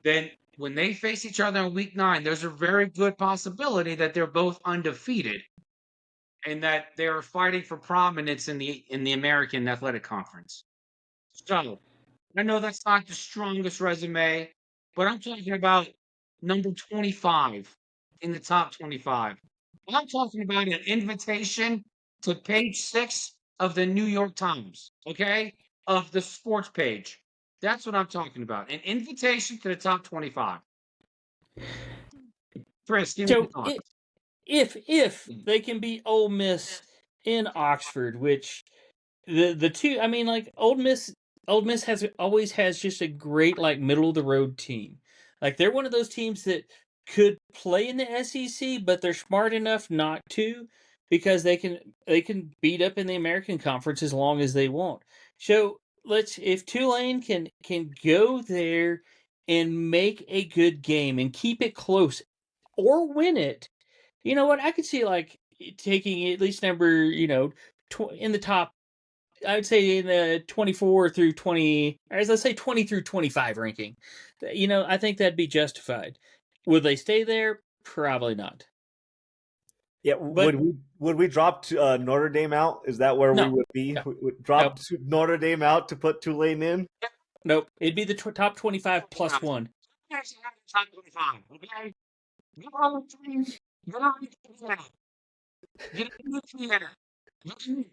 then when they face each other in week 9, there's a very good possibility that they're both undefeated and that they're fighting for prominence in the American Athletic Conference. So, I know that's not the strongest resume, but I'm talking about number 25 in the top 25. I'm talking about an invitation to page 6 of the New York Times, okay? Of the sports page. That's what I'm talking about. An invitation to the top 25. Chris, give me your So thoughts. if they can beat Ole Miss in Oxford, which the two, I mean, like Ole Miss has always has just a great like middle of the road team. Like they're one of those teams that could play in the SEC, but they're smart enough not to because they can beat up in the American Conference as long as they want. So if Tulane can go there and make a good game and keep it close or win it, you know what? I could see like taking at least number, in the top. I would say in the 24 through 20, or as I say 20 through 25 ranking. I think that'd be justified. Would they stay there? Probably not. Yeah, But would we drop Notre Dame out? Is that where we no, would be? no, Would drop nope, Notre Dame out to put Tulane in? nope. It'd be the top 25 plus one. Top 25, okay? You're on the team. You're on the team. You're on the team.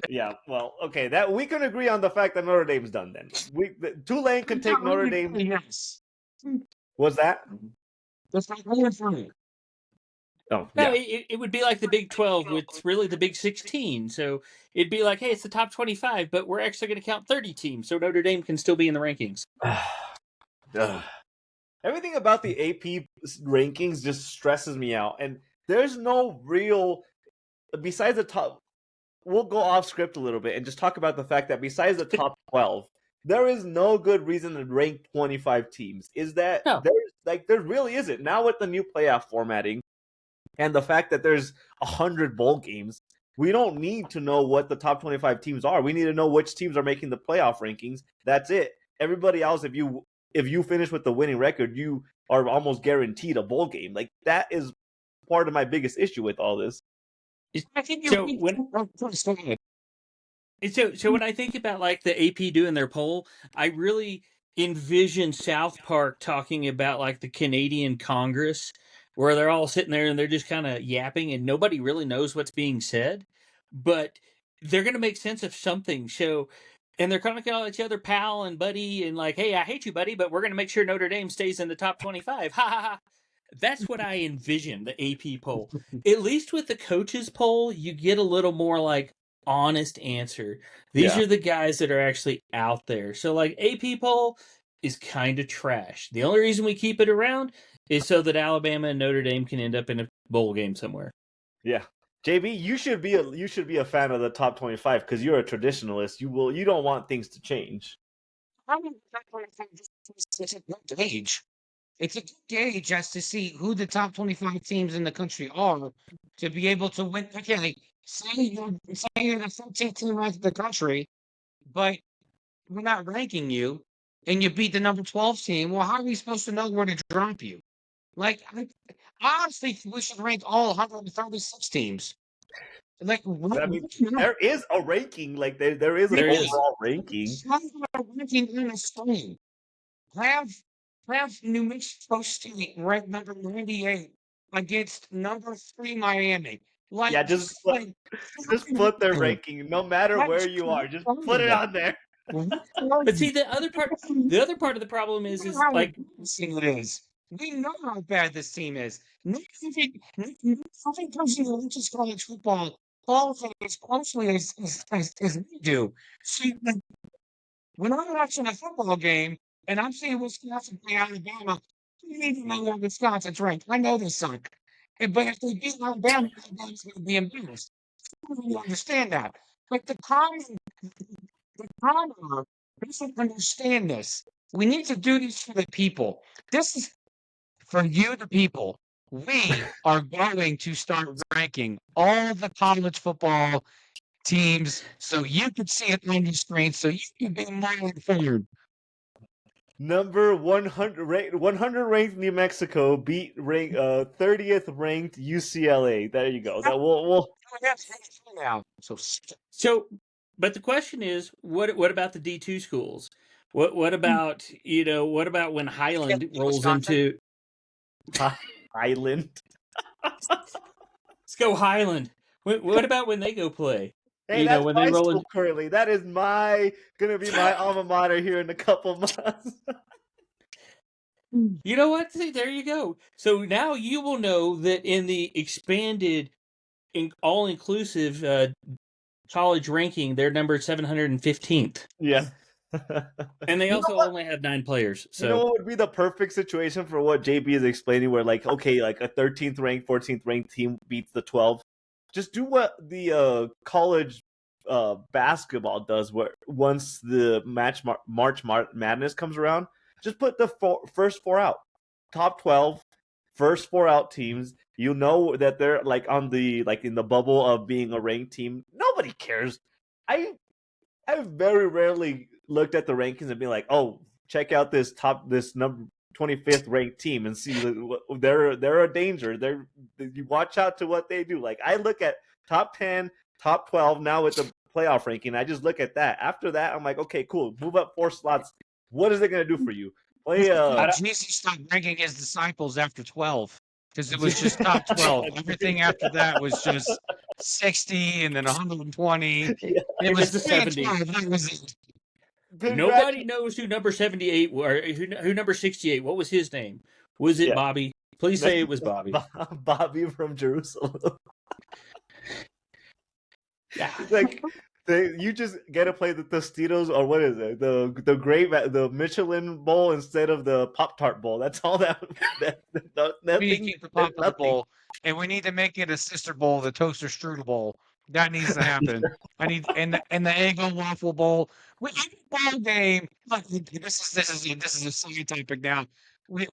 Yeah, well, okay, that we can agree on the fact that Notre Dame's done. Then Tulane can take Notre Dame. Yes. Was that? That's not going for me. Oh, No, yeah. it would be like the Big 12 with really the Big 16. So it'd be like, hey, it's the top 25, but we're actually going to count 30 teams, so Notre Dame can still be in the rankings. Everything about the AP rankings just stresses me out, and there's no real besides the top. We'll go off script a little bit and just talk about the fact that besides the top 12, there is no good reason to rank 25 teams. Is that No. there really isn't. Now with the new playoff formatting and the fact that there's 100 bowl games, we don't need to know what the top 25 teams are. We need to know which teams are making the playoff rankings. That's it. Everybody else, if you finish with the winning record, you are almost guaranteed a bowl game. Like that is part of my biggest issue with all this. I think So when I think about like the AP doing their poll, I really envision South Park talking about like the Canadian Congress, where they're all sitting there and they're just kind of yapping and nobody really knows what's being said, but they're going to make sense of something. So And they're calling each other pal and buddy and like, hey, I hate you, buddy, but we're going to make sure Notre Dame stays in the top 25. Ha ha ha. That's what I envision the AP poll. At least with the coaches poll, you get a little more like honest answer. These Yeah. are the guys that are actually out there. So like AP poll is kind of trash. The only reason we keep it around is so that Alabama and Notre Dame can end up in a bowl game somewhere. Yeah. JB, you should be a fan of the top 25 because you're a traditionalist. You don't want things to change. It's a good gauge. It's a good gauge as to see who the top 25 teams in the country are to be able to win. Okay, say you're the 15th team ranked in the country, but we're not ranking you, and you beat the number 12 team. Well, how are we supposed to know where to drop you? Like, I honestly think we should rank all 136 teams. Like, But I mean, there is a ranking. Like there is an There is. overall ranking. ranking on a screen. Have New Mexico State ranked number 98 against number 3 Miami. Like, Yeah, just put their ranking, no matter where you are. Just put it on there. But see, the other part of the problem is like it is. We know how bad this team is. Nothing comes into Lucas college football follows it as closely as we do. See, like, when I'm watching a football game and I'm seeing Wisconsin play Alabama, I don't even know where Wisconsin's ranked. I know they suck. But if they beat Alabama, Alabama's going to be embarrassed. I don't really understand that. But the commoner doesn't understand this. We need to do this for the people. This is for you, the people. We are going to start ranking all the college football teams so you can see it on your screen so you can be more informed. Number 100 ranked New Mexico beat 30th ranked UCLA. There you go. That we'll now. So, but the question is, what about the D2 schools? What about when Highland rolls Wisconsin? into Highland. Let's go Highland. What about when they go play? Hey, that's when my school currently. That is gonna be my alma mater here in a couple months. You know what? See, there you go. So now you will know that in the expanded, all-inclusive college ranking, they're numbered 715th. Yeah. And they also only have 9 players. So you know what would be the perfect situation for what JB is explaining, where like, okay, like a 13th ranked, 14th ranked team beats the 12. Just do what the college basketball does, where once the March Madness comes around, just put the first 4 out, top 12, first 4 out teams. You know that they're like in the bubble of being a ranked team. Nobody cares. I've very rarely looked at the rankings and been like, oh, check out this number 25th ranked team and see they're a danger. You watch out to what they do. Like, I look at top 10, top 12 now with the playoff ranking. I just look at that. After that, I'm like, okay, cool. Move up 4 slots. What is it going to do for you? Jesus stopped ranking his disciples after 12 because it was just top 12. Everything after that was just 60 and then 120. Yeah, it was the 70. That was it. Nobody knows who number 78 or who number 68. What was his name? Was it Bobby? Please say it was Bobby. Bobby from Jerusalem. Yeah. Like, you just get to play the Tostitos, or what is it? The Michelin Bowl instead of the Pop-Tart Bowl. That's all that We need to keep the Pop-Tart Bowl, and we need to make it a sister bowl, the Toaster Strudel Bowl. That needs to happen. I need and the Eggo Waffle Bowl. Every ball game. Look, this is a side topic now. We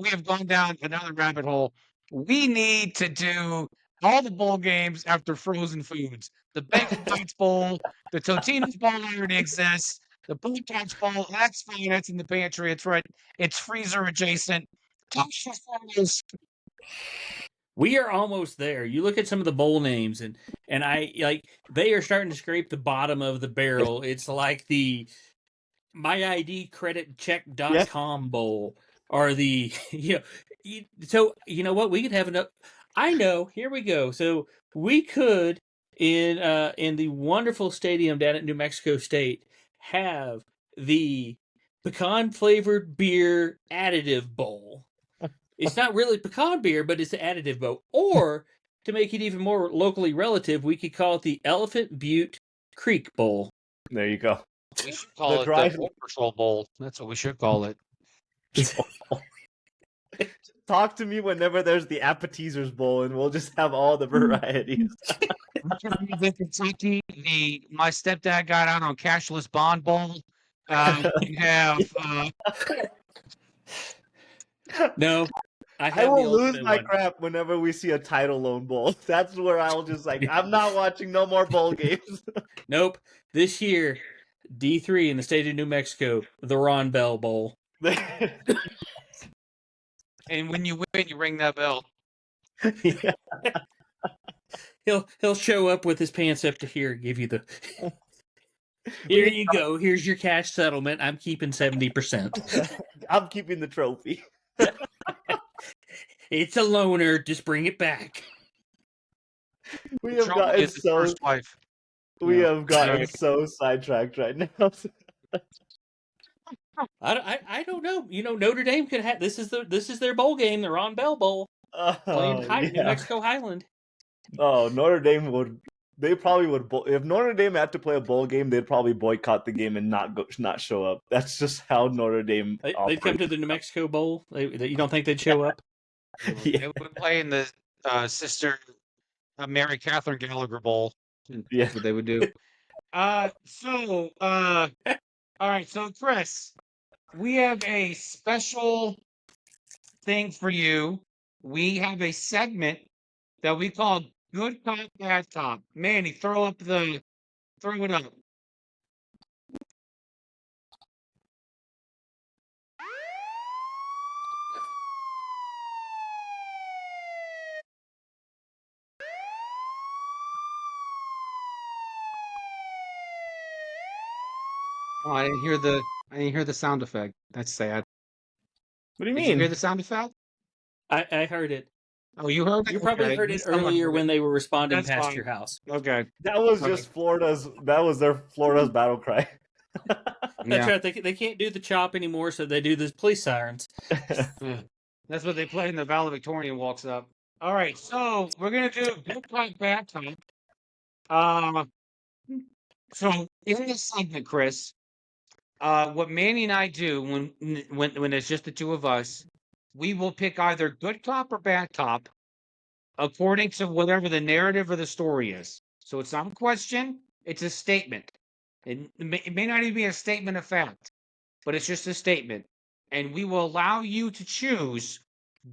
have gone down another rabbit hole. We need to do all the bowl games after frozen foods. The Bacon Bites Bowl, the Totino's Bowl already exists. The Pop-Tarts Bowl, that's fine. That's in the pantry. It's right. It's freezer adjacent. We are almost there. You look at some of the bowl names, and I like they are starting to scrape the bottom of the barrel. It's like the myidcreditcheck.com bowl, or the So you know what? We could have enough. I know. Here we go. So we could in the wonderful stadium down at New Mexico State have the pecan flavored beer additive bowl. It's not really pecan beer, but it's the additive bowl. Or to make it even more locally relative, we could call it the Elephant Butte Creek Bowl. There you go. We should call The it dry- the Paw Patrol Bowl. That's what we should call it. Talk to me whenever there's the appetizers bowl, and we'll just have all the varieties. The Kentucky, my stepdad got out on cashless bond bowl. We have No, I I have the will lose ultimate my one. crap whenever we see a title loan bowl. That's where I'll just like, I'm not watching no more bowl games. Nope. This year, D3 in the state of New Mexico, the Ron Bell Bowl. and when you win, you ring that bell. Yeah. He'll show up with his pants up to here, give you the. Here you go. Here's your cash settlement. I'm keeping 70%. I'm keeping the trophy. It's a loaner. Just bring it back. We have Trouble gotten is his so first wife. sidetracked right now. I don't know. You know, Notre Dame could have this is their bowl game. The Ron Bell Bowl playing New Mexico Highland. Oh, Notre Dame would. They probably would. If Notre Dame had to play a bowl game, they'd probably boycott the game and not show up. That's just how Notre Dame. They'd come to the New Mexico Bowl. You don't think they'd show up? They would play in the sister Mary Catherine Gallagher Bowl. Yeah. That's what they would do. All right. So, Chris, we have a special thing for you. We have a segment that we call Good Cop, Bad Cop. Manny, throw it up. Oh, I didn't hear the sound effect. That's sad. What do you Did you mean? hear the sound effect? I heard it. Oh, you heard it? You probably Okay. heard it Someone earlier heard when it. they were responding That's past fine. your house. Okay. That was Okay. just Florida's. That was their Florida's battle cry. That's right. They can't do the chop anymore, so they do the police sirens. Yeah. That's what they play when the valedictorian walks up. All right, so we're gonna do Good Cop, Bad Cop. So in this segment, Chris, what Manny and I do when it's just the two of us, we will pick either good cop or bad cop according to whatever the narrative or the story is. So it's not a question; it's a statement. It may not even be a statement of fact, but it's just a statement. And we will allow you to choose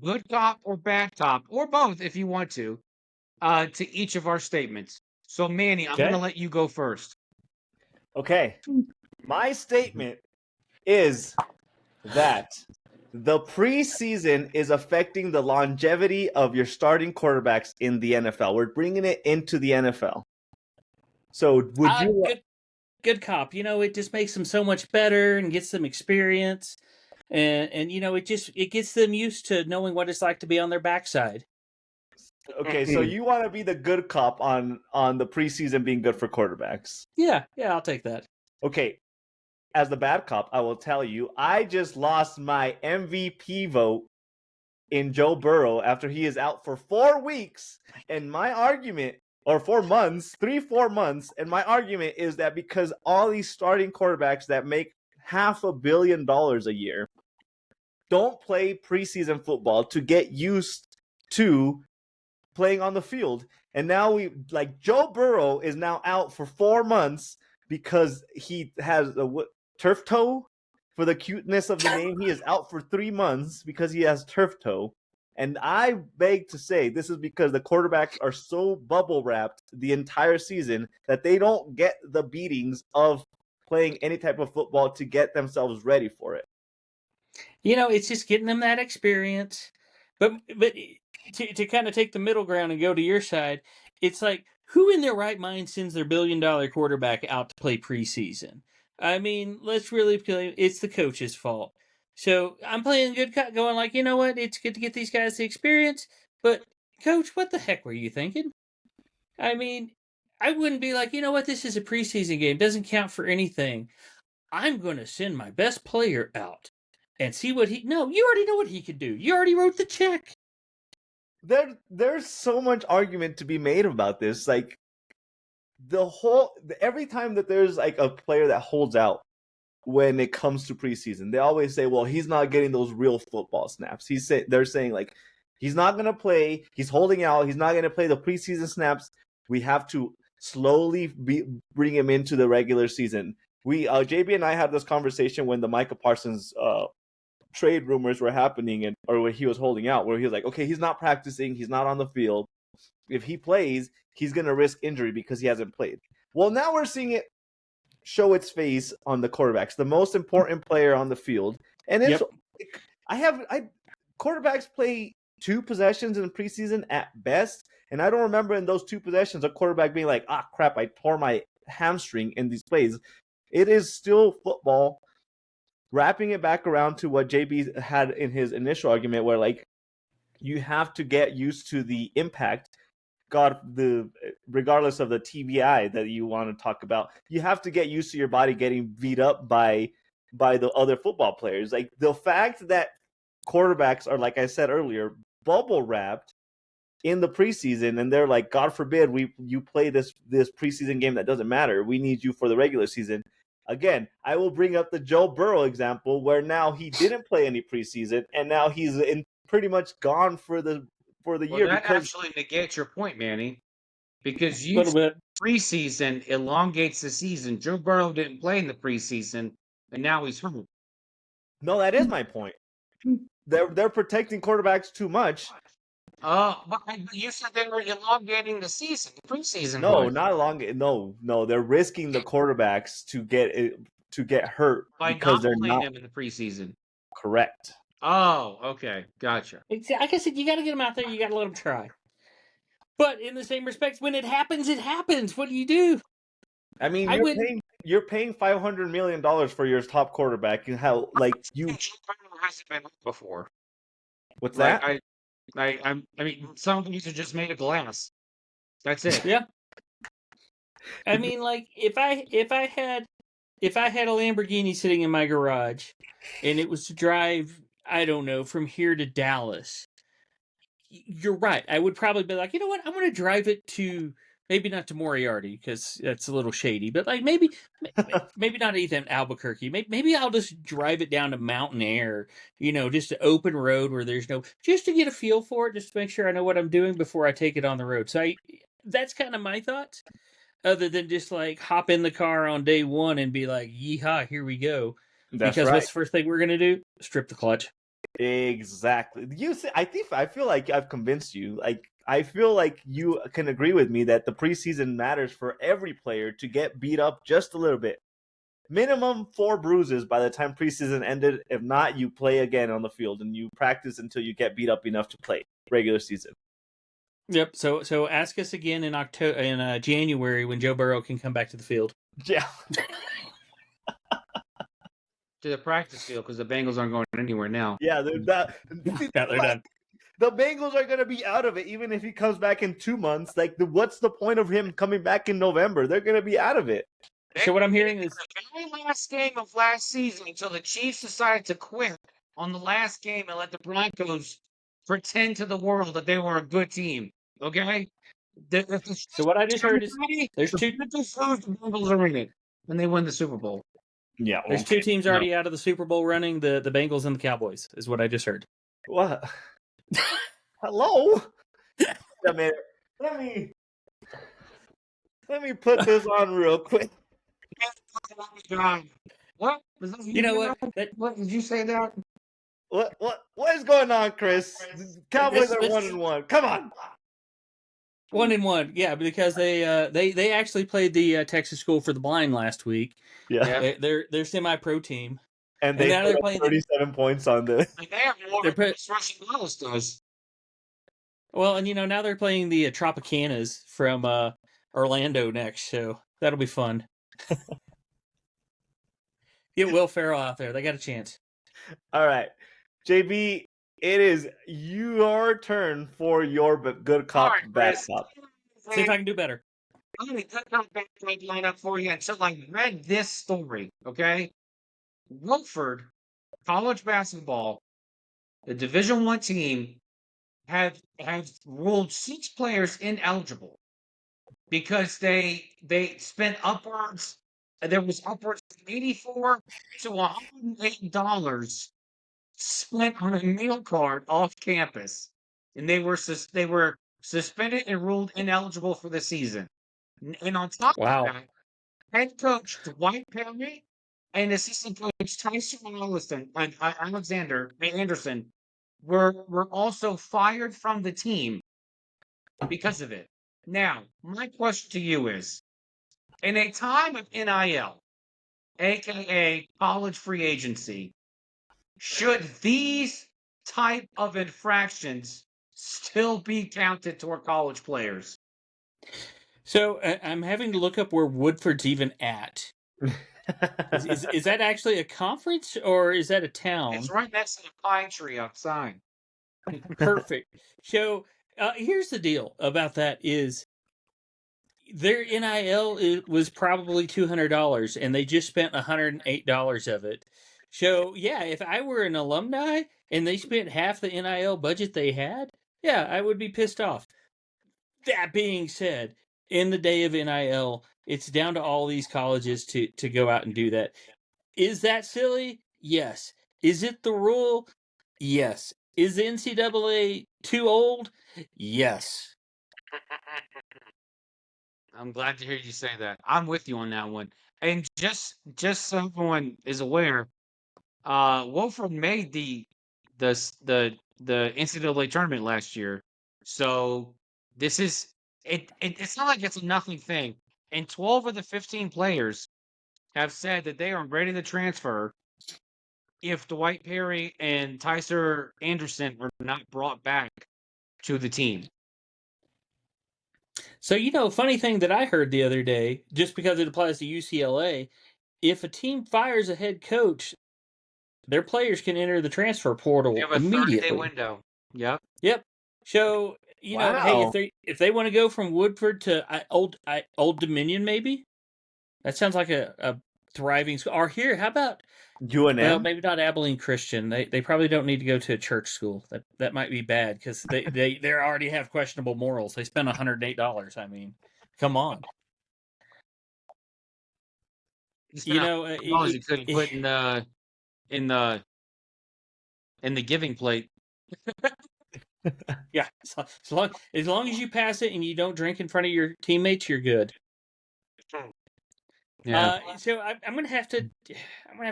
good cop or bad cop, or both if you want to each of our statements. So, Manny, I'm Okay. going to let you go first. Okay. My statement is that the preseason is affecting the longevity of your starting quarterbacks in the NFL. We're bringing it into the NFL. So would you? Good cop? You know, it just makes them so much better and gets them experience, and you know, it gets them used to knowing what it's like to be on their backside. Okay, so you want to be the good cop on the preseason being good for quarterbacks. Yeah, I'll take that. Okay, as the bad cop, I will tell you, I just lost my MVP vote in Joe Burrow after he is out for 4 weeks. And my argument, or 4 months, 4 months, and my argument is that because all these starting quarterbacks that make $500 million a year don't play preseason football to get used to playing on the field. And now Joe Burrow is now out for 4 months because he has a turf toe. For the cuteness of the name, he is out for 3 months because he has turf toe. And I beg to say this is because the quarterbacks are so bubble wrapped the entire season that they don't get the beatings of playing any type of football to get themselves ready for it. You know, it's just getting them that experience. But to kind of take the middle ground and go to your side, it's like, who in their right mind sends their $1 billion quarterback out to play preseason? I mean, let's really play. It's the coach's fault. So I'm playing good cop, going like, you know what? It's good to get these guys the experience. But coach, what the heck were you thinking? I mean, I wouldn't be like, you know what? This is a preseason game. Doesn't count for anything. I'm going to send my best player out and see what he. No, you already know what he can do. You already wrote the check. There's so much argument to be made about this. Like every time that there's like a player that holds out when it comes to preseason, they always say, "Well, he's not getting those real football snaps." They're saying like he's not going to play. He's holding out. He's not going to play the preseason snaps. We have to slowly bring him into the regular season. JB and I had this conversation when the Micah Parsons trade rumors were happening, or when he was holding out, where he was like, "Okay, he's not practicing. He's not on the field. If he plays, he's going to risk injury because he hasn't played." Well, now we're seeing it show its face on the quarterbacks, the most important player on the field. And it's quarterbacks play 2 possessions in preseason at best, and I don't remember in those 2 possessions a quarterback being like, "Ah, crap, I tore my hamstring in these plays." It is still football. Wrapping it back around to what JB had in his initial argument, where like you have to get used to the impact. Regardless of the TBI that you want to talk about, you have to get used to your body getting beat up by the other football players. Like the fact that quarterbacks are, like I said earlier, bubble wrapped in the preseason, and they're like, "God forbid you play this preseason game that doesn't matter. We need you for the regular season." Again, I will bring up the Joe Burrow example, where now he didn't play any preseason, and now he's pretty much gone for the year. That because actually negates your point, Manny, because A little bit. preseason elongates the season. Joe Burrow didn't play in the preseason, and now he's hurt. No, that is my point. They're protecting quarterbacks too much. But you said they were elongating the season, the preseason. No, not long. No, they're risking the quarterbacks to get hurt by because not they're playing not them in the preseason. correct. Oh, okay, gotcha. Like I said, you got to get them out there. You got to let them try. But in the same respect, when it happens, it happens. What do you do? I mean, you're paying $500 million for your top quarterback, and how like you hasn't been before. What's Like, that? I mean, some of these are just made of glass. That's it. Yeah. I mean, like if I had a Lamborghini sitting in my garage, and it was to drive, I don't know, from here to Dallas, you're right. I would probably be like, you know what? I'm going to drive it to, maybe not to Moriarty because that's a little shady, but like maybe not even Albuquerque. Maybe I'll just drive it down to Mountain Air, just an open road where there's just to get a feel for it, just to make sure I know what I'm doing before I take it on the road. So that's kind of my thoughts, other than just like hop in the car on day one and be like, yeehaw, here we go. That's Because right. what's the first thing we're going to do? Strip the clutch. Exactly. I feel like I've convinced you. Like I feel like you can agree with me that the preseason matters for every player to get beat up just a little bit. Minimum 4 bruises by the time preseason ended. If not, you play again on the field and you practice until you get beat up enough to play regular season. Yep. So ask us again in January when Joe Burrow can come back to the field. Yeah. To the practice field, because the Bengals aren't going anywhere now. Yeah, they're done. The Bengals are going to be out of it, even if he comes back in 2 months. Like, what's the point of him coming back in November? They're going to be out of it. So what I'm hearing is the very last game of last season, until the Chiefs decided to quit on the last game and let the Broncos pretend to the world that they were a good team. Okay. So what I just heard is there's two. The Bengals are in it, and they win the Super Bowl. Yeah, there's 2 teams already out of the Super Bowl running, the Bengals and the Cowboys, is what I just heard. What? Hello? Yeah, man. Let me put this on real quick. What? You know what? What did you say that? What is going on, Chris? Cowboys are 1-1. Come on. 1-1, yeah, because they actually played the Texas School for the Blind last week. Yeah, they're semi-pro team, and now they're playing 37 points on the. Like they have more rushing Dallas does. Well, and now they're playing the Tropicanas from Orlando next, so that'll be fun. Get Will Ferrell out there; they got a chance. All right, JB, it is your turn for your good cop, bad cop. See if I can do better. I'm going to cut that back lineup for you until I read this story, okay? Wilford college basketball, the Division I team, have ruled 6 players ineligible because they spent upwards. There was upwards of $84 to $108 spent on a meal card off campus, and they were suspended and ruled ineligible for the season. And on top of Wow. that, head coach Dwight Perry and assistant coach Alexander Anderson were also fired from the team because of it. Now, my question to you is, in a time of NIL, aka college free agency, should these type of infractions still be counted toward college players? So I'm having to look up where Woodford's even at. Is that actually a conference or is that a town? It's right next to the pine tree outside. Perfect. So here's the deal about that is their NIL was probably $200 and they just spent $108 of it. So yeah, if I were an alumni and they spent half the NIL budget they had, yeah, I would be pissed off. That being said, in the day of NIL, it's down to all these colleges to go out and do that. Is that silly? Yes. Is it the rule? Yes. Is the NCAA too old? Yes. I'm glad to hear you say that. I'm with you on that one. And just so everyone is aware, Wolford made the NCAA tournament last year. So this is it's not like it's a nothing thing. And 12 of the 15 players have said that they are ready to transfer if Dwight Perry and Tyser Anderson are not brought back to the team. So, funny thing that I heard the other day, just because it applies to UCLA, if a team fires a head coach, their players can enter the transfer portal They have a 30-day immediately. window. Yep. Yep. So, hey, Wow. if they want to go from Woodford to Old Dominion, maybe that sounds like a thriving school. Or here, how about well, UNM? maybe not Abilene Christian. They probably don't need to go to a church school. That might be bad because they already have questionable morals. They spent $108. I mean, come on. Just You know, dollars you couldn't put in the giving plate. yeah. As long as you pass it and you don't drink in front of your teammates, you're good. Yeah. So I'm gonna have to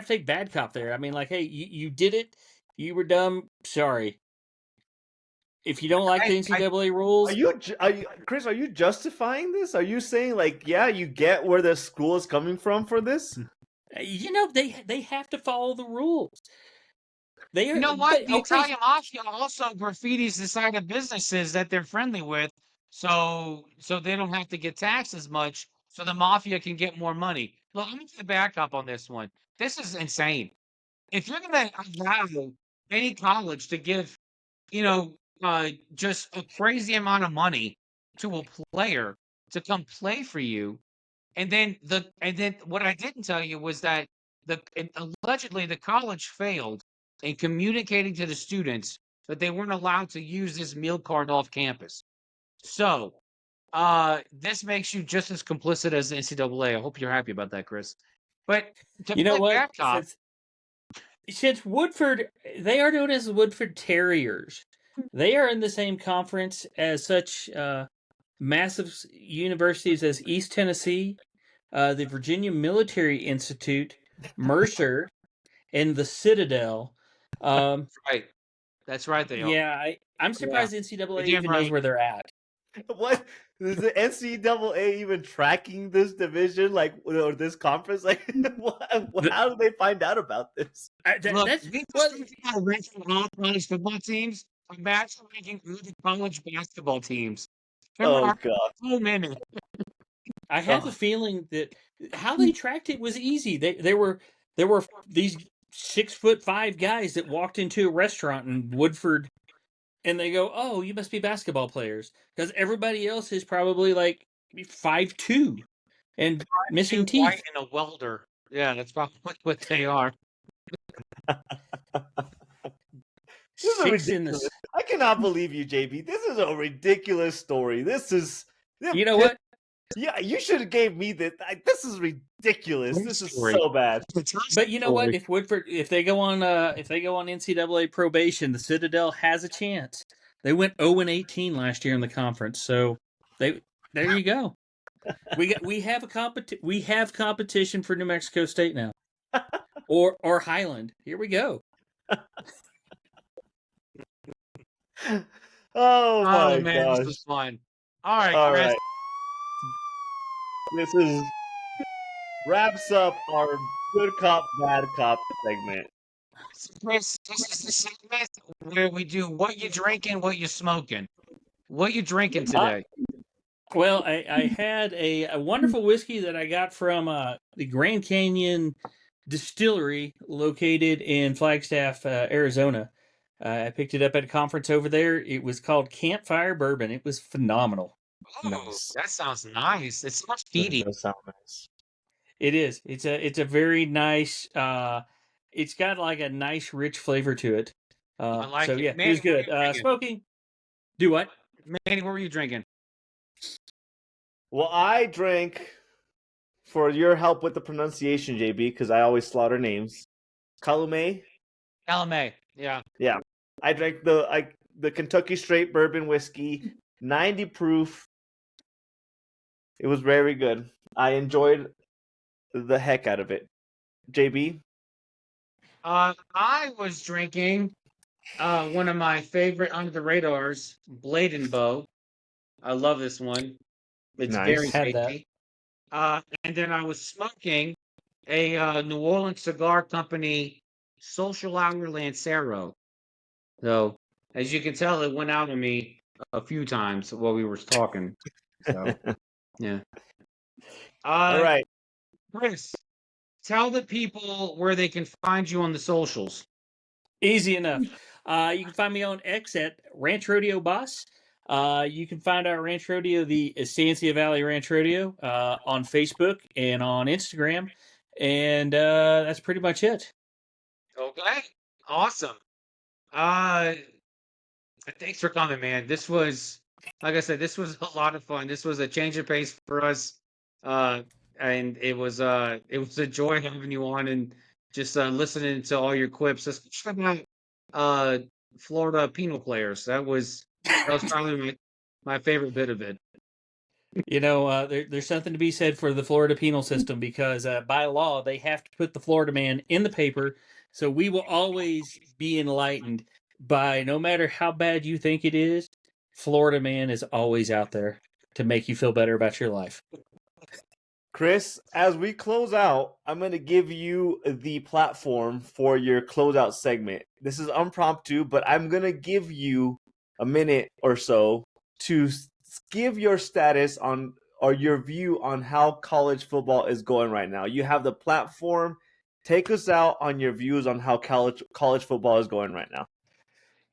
take bad cop there. I mean, like, hey, you did it. You were dumb. Sorry. If you don't like the NCAA rules, Are you, Chris? Are you justifying this? Are you saying like, yeah, you get where the school is coming from for this? they have to follow the rules. They are. You know what? But The okay, Italian mafia also graffitis the side of businesses that they're friendly with, so they don't have to get taxed as much, so the mafia can get more money. Look, I'm gonna back up on this one. This is insane. If you're gonna allow any college to give, just a crazy amount of money to a player to come play for you, and then what I didn't tell you was that allegedly the college failed in communicating to the students that they weren't allowed to use this meal card off campus. So, this makes you just as complicit as the NCAA. I hope you're happy about that, Chris. But to you know play what? back top, Since Woodford, they are known as the Woodford Terriers. They are in the same conference as such massive universities as East Tennessee, the Virginia Military Institute, Mercer, and the Citadel. right? That's right. They are. Yeah, I'm surprised the You're NCAA damn even knows right. where they're at. What is the NCAA even tracking this division, like, or this conference? Like, how do they find out about this? Look, That's we well, just about ranking all college football teams. Imagine ranking all the college basketball teams. There Oh are god. so many. I have a feeling that how they tracked it was easy. There were these 6'5" guys that walked into a restaurant in Woodford, and they go, "Oh, you must be basketball players," because everybody else is probably like 5'2" and missing Two white teeth. and a welder. Yeah, that's probably what they are. This is a Six in the. ridiculous. I cannot believe you, JB. This is a ridiculous story. This is. You know what? Yeah, you should have gave me this. This is ridiculous. This is so bad. But you know what? If Woodford, if they go on NCAA probation, the Citadel has a chance. They went 0-18 last year in the conference, so there you go. We have competition for New Mexico State now, or Highland. Here we go. Oh my man, gosh! this was fun. All right, All Chris. right, this is wraps up our good cop bad cop segment. Chris, this is the segment where we do what you drinking, what you smoking. What you drinking today? Well, I had a wonderful whiskey that I got from the Grand Canyon Distillery located in Flagstaff, Arizona. I picked it up at a conference over there. It was called Campfire Bourbon. It was phenomenal. Ooh, Nice. that sounds nice. It sounds That feedy. does sound nice. It is. It's a very nice. It's got like a nice rich flavor to it. I like So it. yeah, Manny, it was what were good. you drinking? Smoking. Do what? Manny, what were you drinking? Well, I drank for your help with the pronunciation, JB, because I always slaughter names. Calumet. LMA. Yeah. Yeah, I drank the Kentucky Straight Bourbon Whiskey, 90 proof. It was very good. I enjoyed the heck out of it. JB. I was drinking one of my favorite under the radars, Blade and Bow. I love this one. It's very Nice. Had that. tasty. And then I was smoking a New Orleans cigar company Social Hour Lancero. So as you can tell, it went out on me a few times while we were talking. So yeah. All right. Chris, tell the people where they can find you on the socials. Easy enough. You can find me on X at Ranch Rodeo Boss. You can find our Ranch Rodeo, the Estancia Valley Ranch Rodeo, on Facebook and on Instagram. And that's pretty much it. Okay. Awesome. Thanks for coming, man. This was, like I said, this was a lot of fun. This was a change of pace for us. And it was a joy having you on and just listening to all your quips, especially about Florida penal players. That was probably my favorite bit of it. You know, there's something to be said for the Florida penal system because by law, they have to put the Florida man in the paper. So we will always be enlightened by no matter how bad you think it is, Florida man is always out there to make you feel better about your life. Chris, as we close out, I'm going to give you the platform for your closeout segment. This is impromptu, but I'm going to give you a minute or so to give your status on or your view on how college football is going right now. You have the platform. Take us out on your views on how college football is going right now.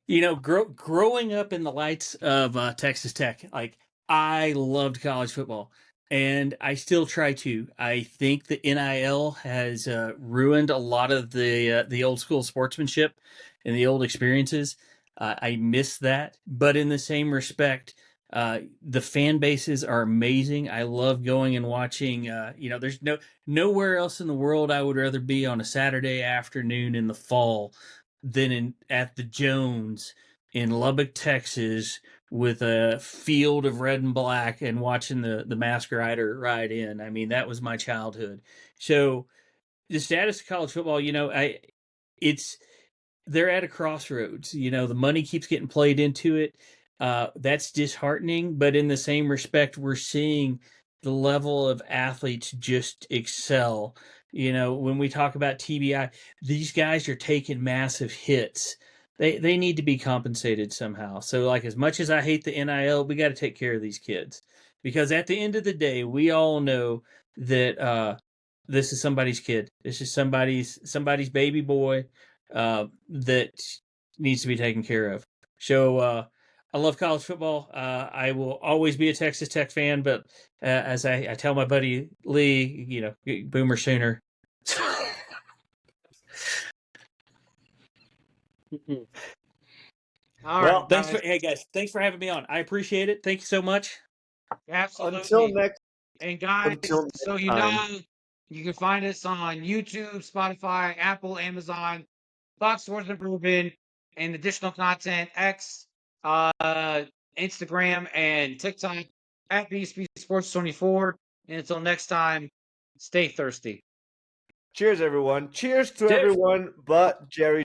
You know, growing up in the lights of Texas Tech, like I loved college football, and I still try to. I think the NIL has ruined a lot of the old school sportsmanship and the old experiences. I miss that, but in the same respect, the fan bases are amazing. I love going and watching. There's nowhere else in the world I would rather be on a Saturday afternoon in the fall than at the Jones in Lubbock, Texas, with a field of red and black and watching the mask rider ride in. I mean, that was my childhood. So the status of college football, it's they're at a crossroads. You know, the money keeps getting played into it. That's disheartening, but in the same respect, we're seeing the level of athletes just excel. You know, when we talk about TBI, these guys are taking massive hits. They need to be compensated somehow. So, like, as much as I hate the NIL, we got to take care of these kids because at the end of the day, we all know that this is somebody's kid. This is somebody's baby boy that needs to be taken care of. So I love college football. I will always be a Texas Tech fan, but as I tell my buddy Lee, Boomer Sooner. All Well, right, Thanks guys. for guys. Thanks for having me on. I appreciate it. Thank you so much. Absolutely. until next And guys, until so next you time. know, you can find us on YouTube, Spotify, Apple, Amazon, Box Stores and Bourbon, and additional content, X, Instagram, and TikTok at BSP Sports 24. And until next time, stay thirsty. Cheers, everyone. Cheers to Cheers. everyone but Jerry